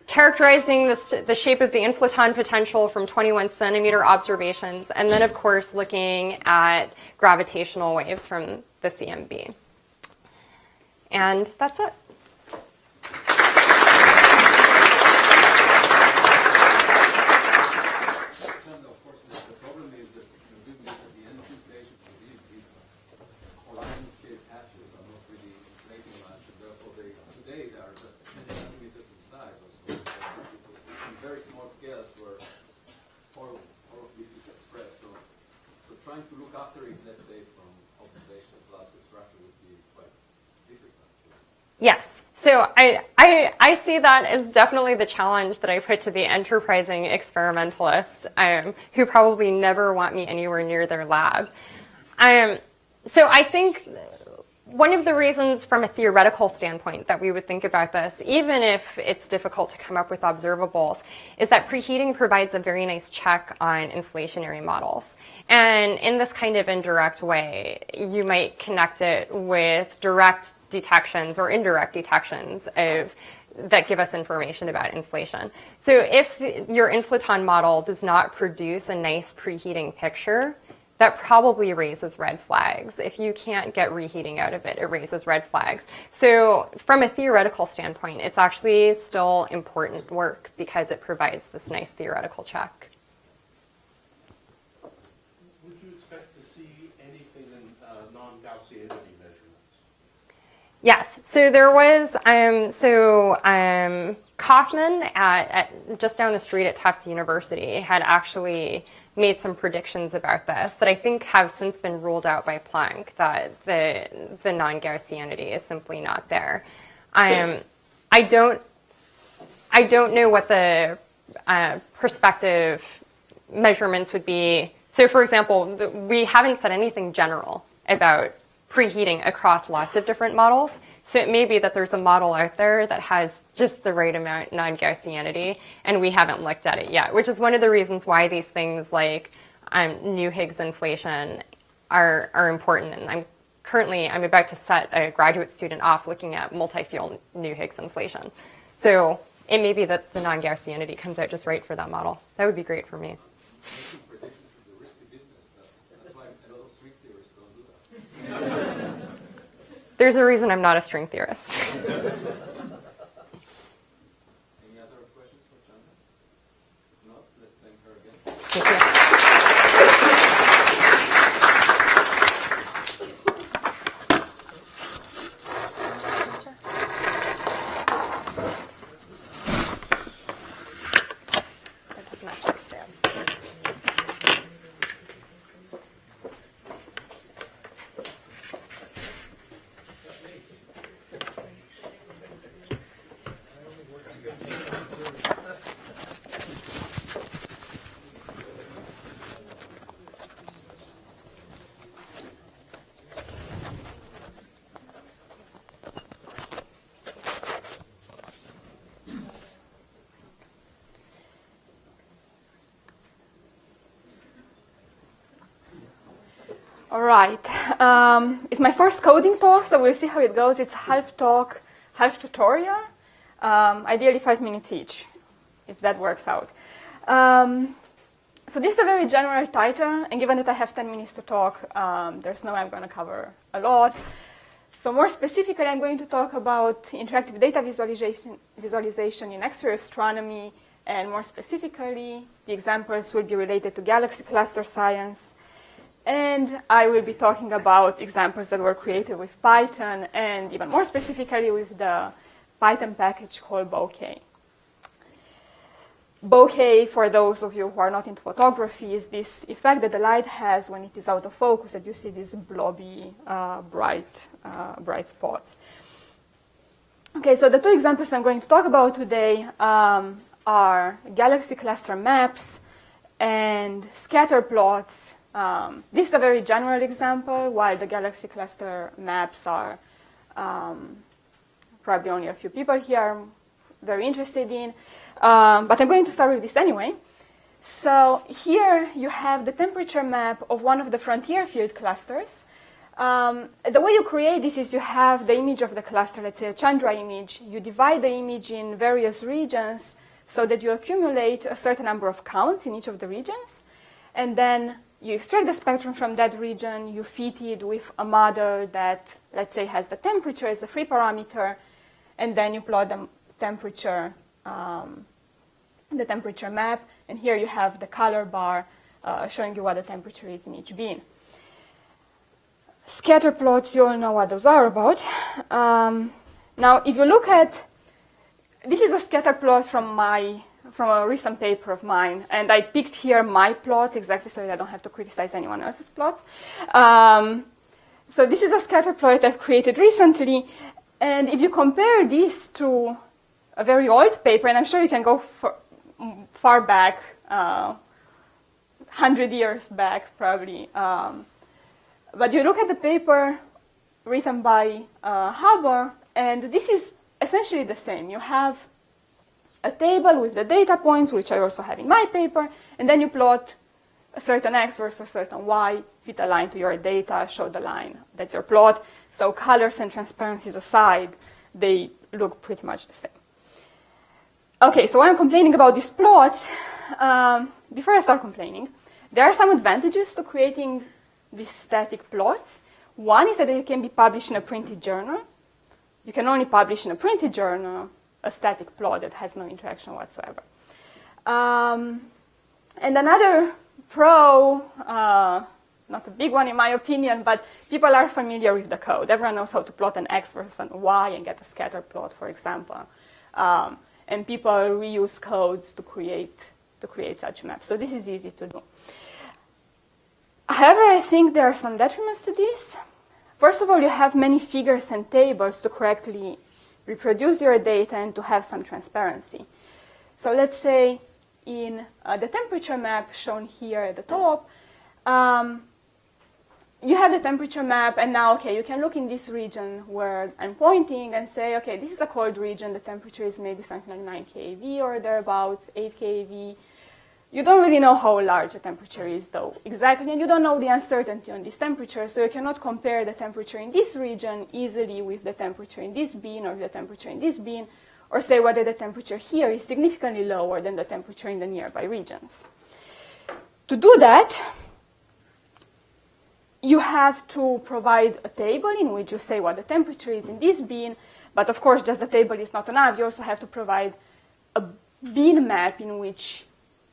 characterizing the shape of the inflaton potential from 21 centimeter observations, and then of course looking at gravitational waves from the CMB. And that's it. Trying to look after it, let's say, from observations plus a structure would be quite difficult. Yes. So I see that as definitely the challenge that I put to the enterprising experimentalists who probably never want me anywhere near their lab. So I think one of the reasons from a theoretical standpoint that we would think about this, even if it's difficult to come up with observables, is that preheating provides a very nice check on inflationary models. And in this kind of indirect way, you might connect it with direct detections or indirect detections that give us information about inflation. So if your inflaton model does not produce a nice preheating picture, that probably raises red flags. If you can't get reheating out of it, it raises red flags. So from a theoretical standpoint, it's actually still important work because it provides this nice theoretical check. Would you expect to see anything in non-Gaussianity measurements? Yes, so there was, Kaufman at just down the street at Tufts University had actually made some predictions about this that I think have since been ruled out by Planck, that the non-Gaussianity is simply not there. I don't know what the prospective measurements would be. So for example, we haven't said anything general about preheating across lots of different models. So it may be that there's a model out there that has just the right amount non-Gaussianity, and we haven't looked at it yet, which is one of the reasons why these things like new Higgs inflation are important. And I'm about to set a graduate student off looking at multi-field new Higgs inflation. So it may be that the non-Gaussianity comes out just right for that model. That would be great for me. There's a reason I'm not a string theorist. Any other questions for Chanda? No? Let's thank her again. Thank you. That doesn't actually stab. All right. It's my first coding talk, so we'll see how it goes. It's half talk, half tutorial. Ideally 5 minutes each, if that works out. So this is a very general title, and given that I have 10 minutes to talk, there's no way I'm going to cover a lot. So more specifically, I'm going to talk about interactive data visualization in X-ray astronomy, and more specifically, the examples will be related to galaxy cluster science. And I will be talking about examples that were created with Python, and even more specifically with the Python package called bokeh. Bokeh, for those of you who are not into photography, is this effect that the light has when it is out of focus, that you see these blobby, bright spots. Okay, so the two examples I'm going to talk about today are galaxy cluster maps and scatter plots. This is a very general example, while the galaxy cluster maps are probably only a few people here are very interested in. But I'm going to start with this anyway. So here you have the temperature map of one of the frontier field clusters. The way you create this is you have the image of the cluster, let's say a Chandra image. You divide the image in various regions so that you accumulate a certain number of counts in each of the regions. And then you extract the spectrum from that region, you feed it with a model that, let's say, has the temperature as a free parameter, and then you plot the temperature map, and here you have the color bar showing you what the temperature is in each bin. Scatter plots, you all know what those are about. Now, if you look at, this is a scatter plot from a recent paper of mine, and I picked here my plots exactly so that I don't have to criticize anyone else's plots. So this is a scatter plot I've created recently, and if you compare this to a very old paper, and I'm sure you can go far back, 100 years back probably, but you look at the paper written by Haber, and this is essentially the same. You have a table with the data points, which I also have in my paper, and then you plot a certain x versus a certain y, fit a line to your data, show the line. That's your plot. So colors and transparencies aside, they look pretty much the same. Okay, so when I'm complaining about these plots, before I start complaining, there are some advantages to creating these static plots. One is that they can be published in a printed journal. You can only publish in a printed journal a static plot that has no interaction whatsoever. And another pro, not a big one in my opinion, but people are familiar with the code. Everyone knows how to plot an x versus an y and get a scatter plot, for example. And people reuse codes to create such maps. So this is easy to do. However, I think there are some detriments to this. First of all, you have many figures and tables to correctly reproduce your data and to have some transparency. So let's say in the temperature map shown here at the top, you have the temperature map, and now, okay, you can look in this region where I'm pointing and say, okay, this is a cold region. The temperature is maybe something like 9 keV or thereabouts, 8 keV. You don't really know how large the temperature is, though, exactly, and you don't know the uncertainty on this temperature, so you cannot compare the temperature in this region easily with the temperature in this bin or the temperature in this bin, or say whether the temperature here is significantly lower than the temperature in the nearby regions. To do that, you have to provide a table in which you say what the temperature is in this bin, but of course just the table is not enough. You also have to provide a bin map in which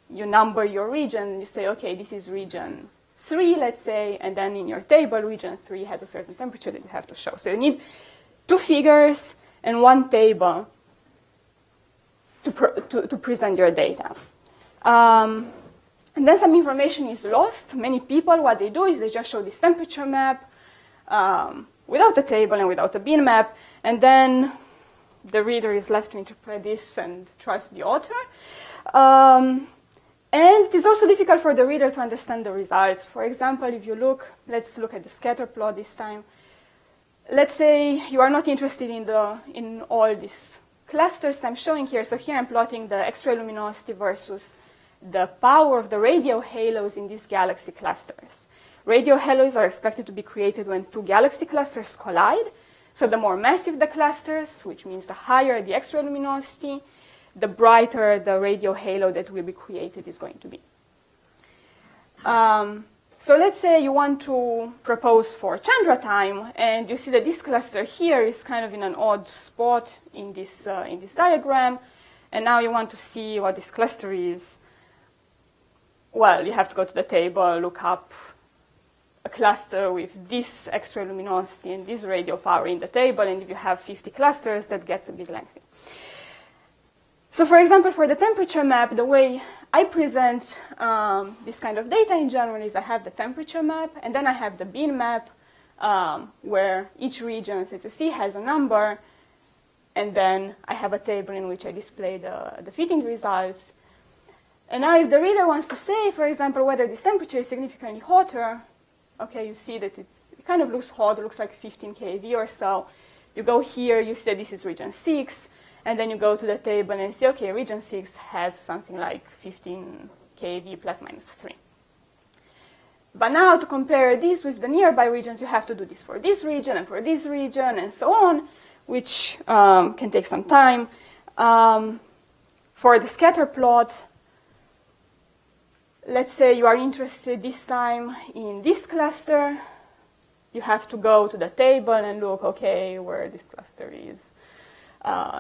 you number your region. You say, okay, this is region 3, let's say, and then in your table, region 3 has a certain temperature that you have to show. So you need 2 figures and 1 table to present your data. And then some information is lost. Many people, what they do is they just show this temperature map without the table and without a bin map, and then the reader is left to interpret this and trust the author. And it is also difficult for the reader to understand the results. For example, if you look, let's look at the scatter plot this time. Let's say you are not interested in all these clusters I'm showing here. So here I'm plotting the X-ray luminosity versus the power of the radio halos in these galaxy clusters. Radio halos are expected to be created when 2 galaxy clusters collide. So the more massive the clusters, which means the higher the X-ray luminosity, the brighter the radio halo that will be created is going to be. So let's say you want to propose for Chandra time, and you see that this cluster here is kind of in an odd spot in this diagram, and now you want to see what this cluster is. Well, you have to go to the table, look up a cluster with this X-ray luminosity and this radio power in the table, and if you have 50 clusters, that gets a bit lengthy. So for example, for the temperature map, the way I present this kind of data in general is I have the temperature map, and then I have the bin map, where each region, as you see, has a number, and then I have a table in which I display the fitting results. And now if the reader wants to say, for example, whether this temperature is significantly hotter, okay, you see that it kind of looks hot, it looks like 15 keV or so. You go here, you say this is region 6, and then you go to the table and say, okay, region 6 has something like 15 keV plus minus 3. But now to compare this with the nearby regions, you have to do this for this region and for this region and so on, which can take some time. For the scatter plot, let's say you are interested this time in this cluster. You have to go to the table and look, okay, where this cluster is.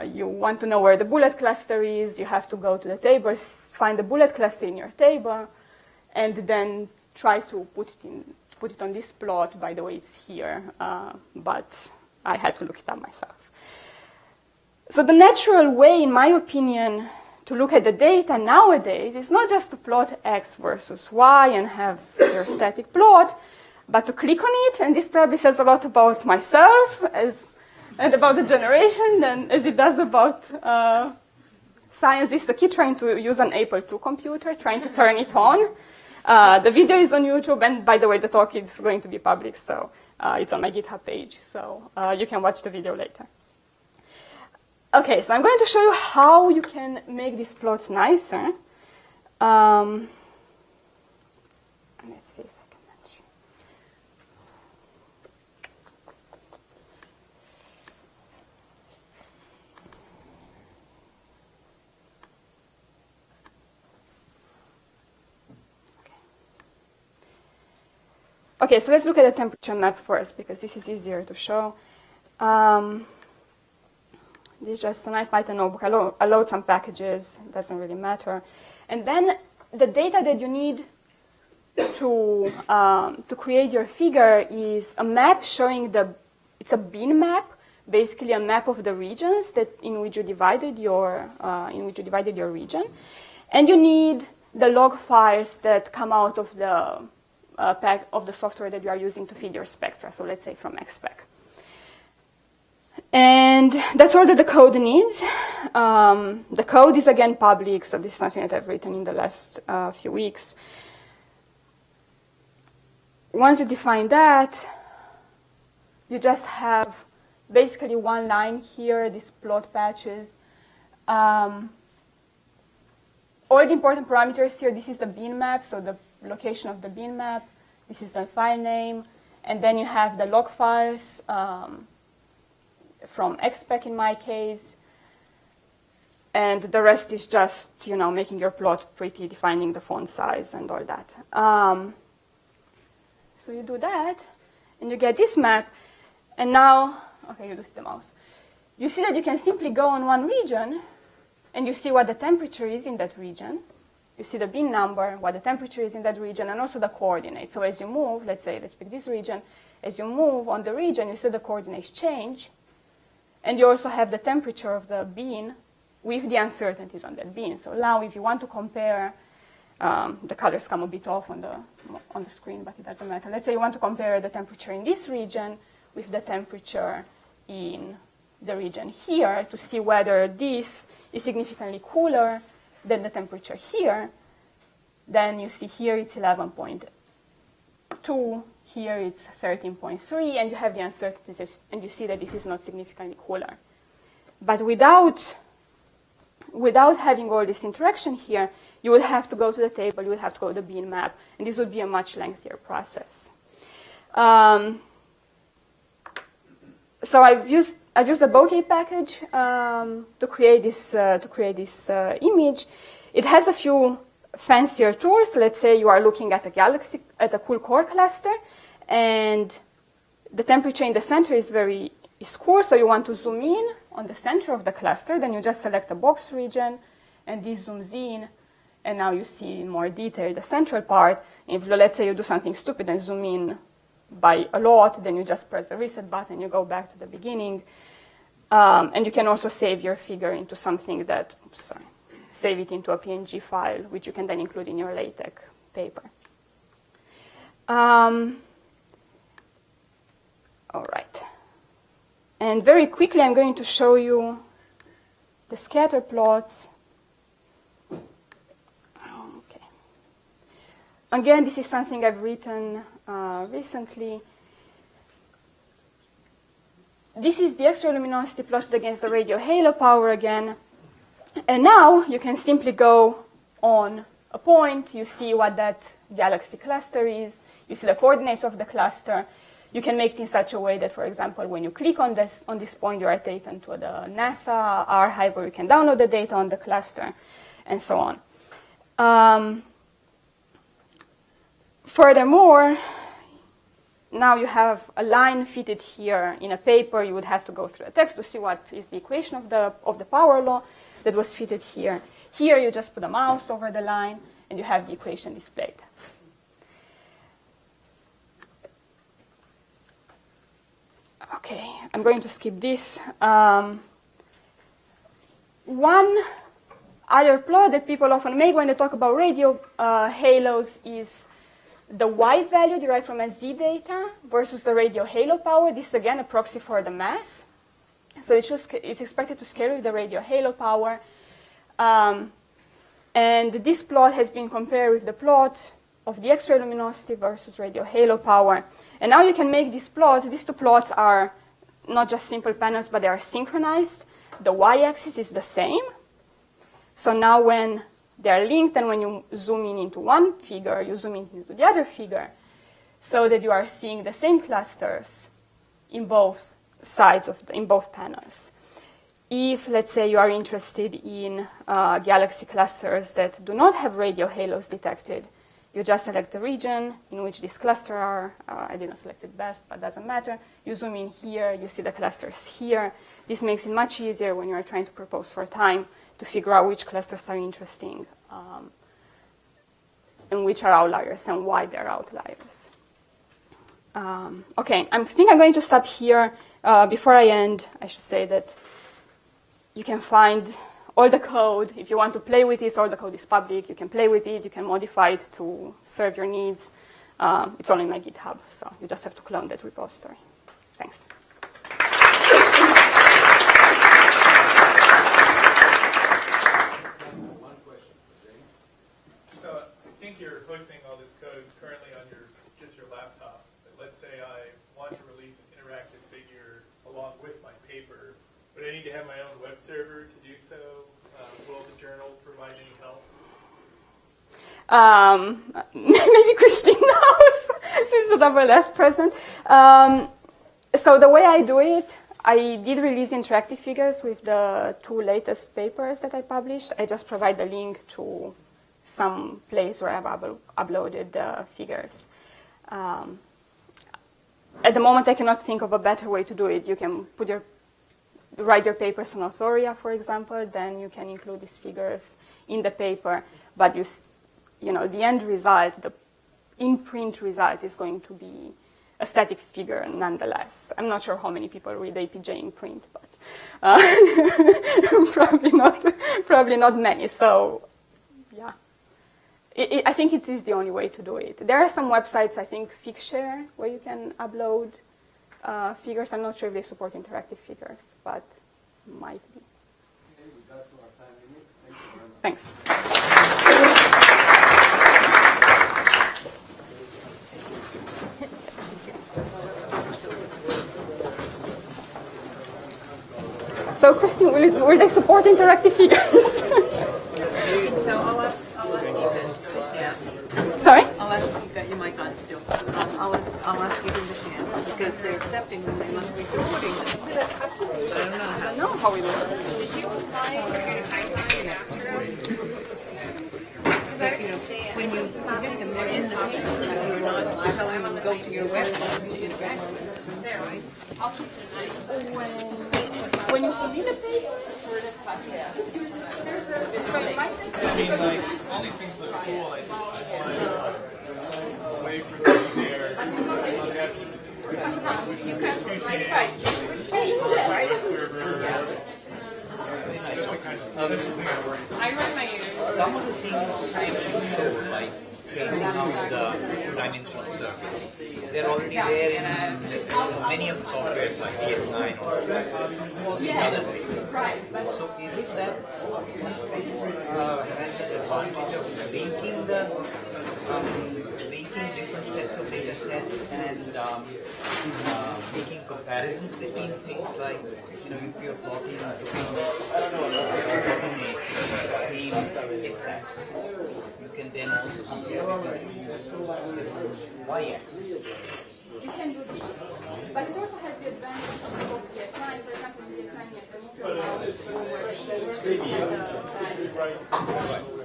You want to know where the bullet cluster is. You have to go to the table, find the bullet cluster in your table, and then try to put it on this plot. By the way, it's here, but I had to look it up myself. So the natural way, in my opinion, to look at the data nowadays is not just to plot X versus Y and have your static plot, but to click on it, and this probably says a lot about myself and about the generation than as it does about science. This is a kid trying to use an Apple II computer, trying to turn it on. The video is on YouTube, and by the way, the talk is going to be public, so it's on my GitHub page, so you can watch the video later. Okay, so I'm going to show you how you can make these plots nicer. Let's see if I can mention. Okay, so let's look at the temperature map first, because this is easier to show. This is just an IPython notebook. I load some packages. It doesn't really matter. And then the data that you need to create your figure is a map showing it's a bin map, basically a map of the regions in which you divided your region, and you need the log files that come out of the pack of the software that you are using to feed your spectra. So let's say from XSpec. And that's all that the code needs. The code is again public, so this is something that I've written in the last few weeks. Once you define that, you just have basically one line here, these plot patches. All the important parameters here, this is the bin map, so the location of the bin map. This is the file name. And then you have the log files from XSpec in my case. And the rest is just, making your plot pretty, defining the font size and all that. So you do that, and you get this map. And now, okay, you do see the mouse. You see that you can simply go on one region, and you see what the temperature is in that region. You see the bin number, what the temperature is in that region, and also the coordinates. So as you move, let's pick this region. As you move on the region, you see the coordinates change. And you also have the temperature of the bin with the uncertainties on that bin. So now if you want to compare, the colors come a bit off on the screen, but it doesn't matter. Let's say you want to compare the temperature in this region with the temperature in the region here to see whether this is significantly cooler than the temperature here. Then you see here it's 11.2, here it's 13.3, and you have the uncertainties, and you see that this is not significantly cooler. But without having all this interaction here, you would have to go to the table, you would have to go to the bin map, and this would be a much lengthier process. So I've used the bokeh package to create this image. It has a few fancier tools. Let's say you are looking at a galaxy, at a cool core cluster, and the temperature in the center is cool, so you want to zoom in on the center of the cluster. Then you just select a box region, and this zooms in, and now you see in more detail the central part. If, let's say, you do something stupid and zoom in by a lot, then you just press the reset button, you go back to the beginning. And you can also save your figure into something save it into a PNG file, which you can then include in your LaTeX paper. All right. And very quickly, I'm going to show you the scatter plots. Okay. Again, this is something I've written recently. This is the extra luminosity plotted against the radio halo power again. And now you can simply go on a point. You see what that galaxy cluster is. You see the coordinates of the cluster. You can make it in such a way that, for example, when you click on this point, you are taken to the NASA archive where you can download the data on the cluster, and so on. Furthermore, now you have a line fitted here in a paper. You would have to go through a text to see what is the equation of the power law that was fitted here. Here you just put a mouse over the line and you have the equation displayed. Okay, I'm going to skip this. One other plot that people often make when they talk about radio halos is the Y value derived from SZ data versus the radio halo power. This is again a proxy for the mass. So it's expected to scale with the radio halo power. And this plot has been compared with the plot of the X-ray luminosity versus radio halo power. And now you can make these plots. These two plots are not just simple panels, but they are synchronized. The y-axis is the same. So now when they're linked and when you zoom in into one figure, you zoom in into the other figure, so that you are seeing the same clusters in both sides in both panels. If, let's say, you are interested in galaxy clusters that do not have radio halos detected, you just select the region in which these clusters are. I didn't select it best, but doesn't matter. You zoom in here, you see the clusters here. This makes it much easier when you are trying to propose for time to figure out which clusters are interesting and which are outliers and why they're outliers. Okay, I think I'm going to stop here. Before I end, I should say that you can find all the code. If you want to play with this, all the code is public. You can play with it. You can modify it to serve your needs. It's all in my GitHub, so you just have to clone that repository. Thanks. One question, James. So I think you're hosting all this code currently on just your laptop. But let's say I want to release an interactive figure along with my paper. Would I need to have my own web server to do so? Will the journals provide any help? Maybe Christine knows. She's the double S present. So the way I do it, I did release interactive figures with the 2 latest papers that I published. I just provide the link to some place where I've uploaded the figures. At the moment, I cannot think of a better way to do it. You can write your papers on Authoria, for example, then you can include these figures in the paper. But the end result, the in-print result, is going to be a static figure nonetheless. I'm not sure how many people read APJ in print, but probably not many. So, yeah, I think it is the only way to do it. There are some websites, I think Figshare, where you can upload figures. I'm not sure if they support interactive figures, but might be. Okay, we got to our time limit. Thank you very much. Thanks. So, Christine, will they support interactive figures? So I'll ask you then to stand. Sorry? I'll ask, you've got your mic on still. I'll ask you to stand because they're accepting them, they must be supporting them. But I don't know how we do this. Did you apply to Python and Astronomy? When you submit them, they're in the paper. You're not telling them to go to your website to interact with them. Right? When you submit a paper, I mean, like, all these things look cool. I just want a way for them to be there. I run my ears. Some of the things I actually show, like tracing out the dimensional circles, they're already there in many of the softwares like DS9 or other things. So is it that this has the advantage of linking different sets of data sets and making comparisons between things like, if you're plotting different coordinates in the same x-axis, you can then also see different y-axis. You can do this, but it also has the advantage of DS9. For example, in DS9, you have to move your mouse forward.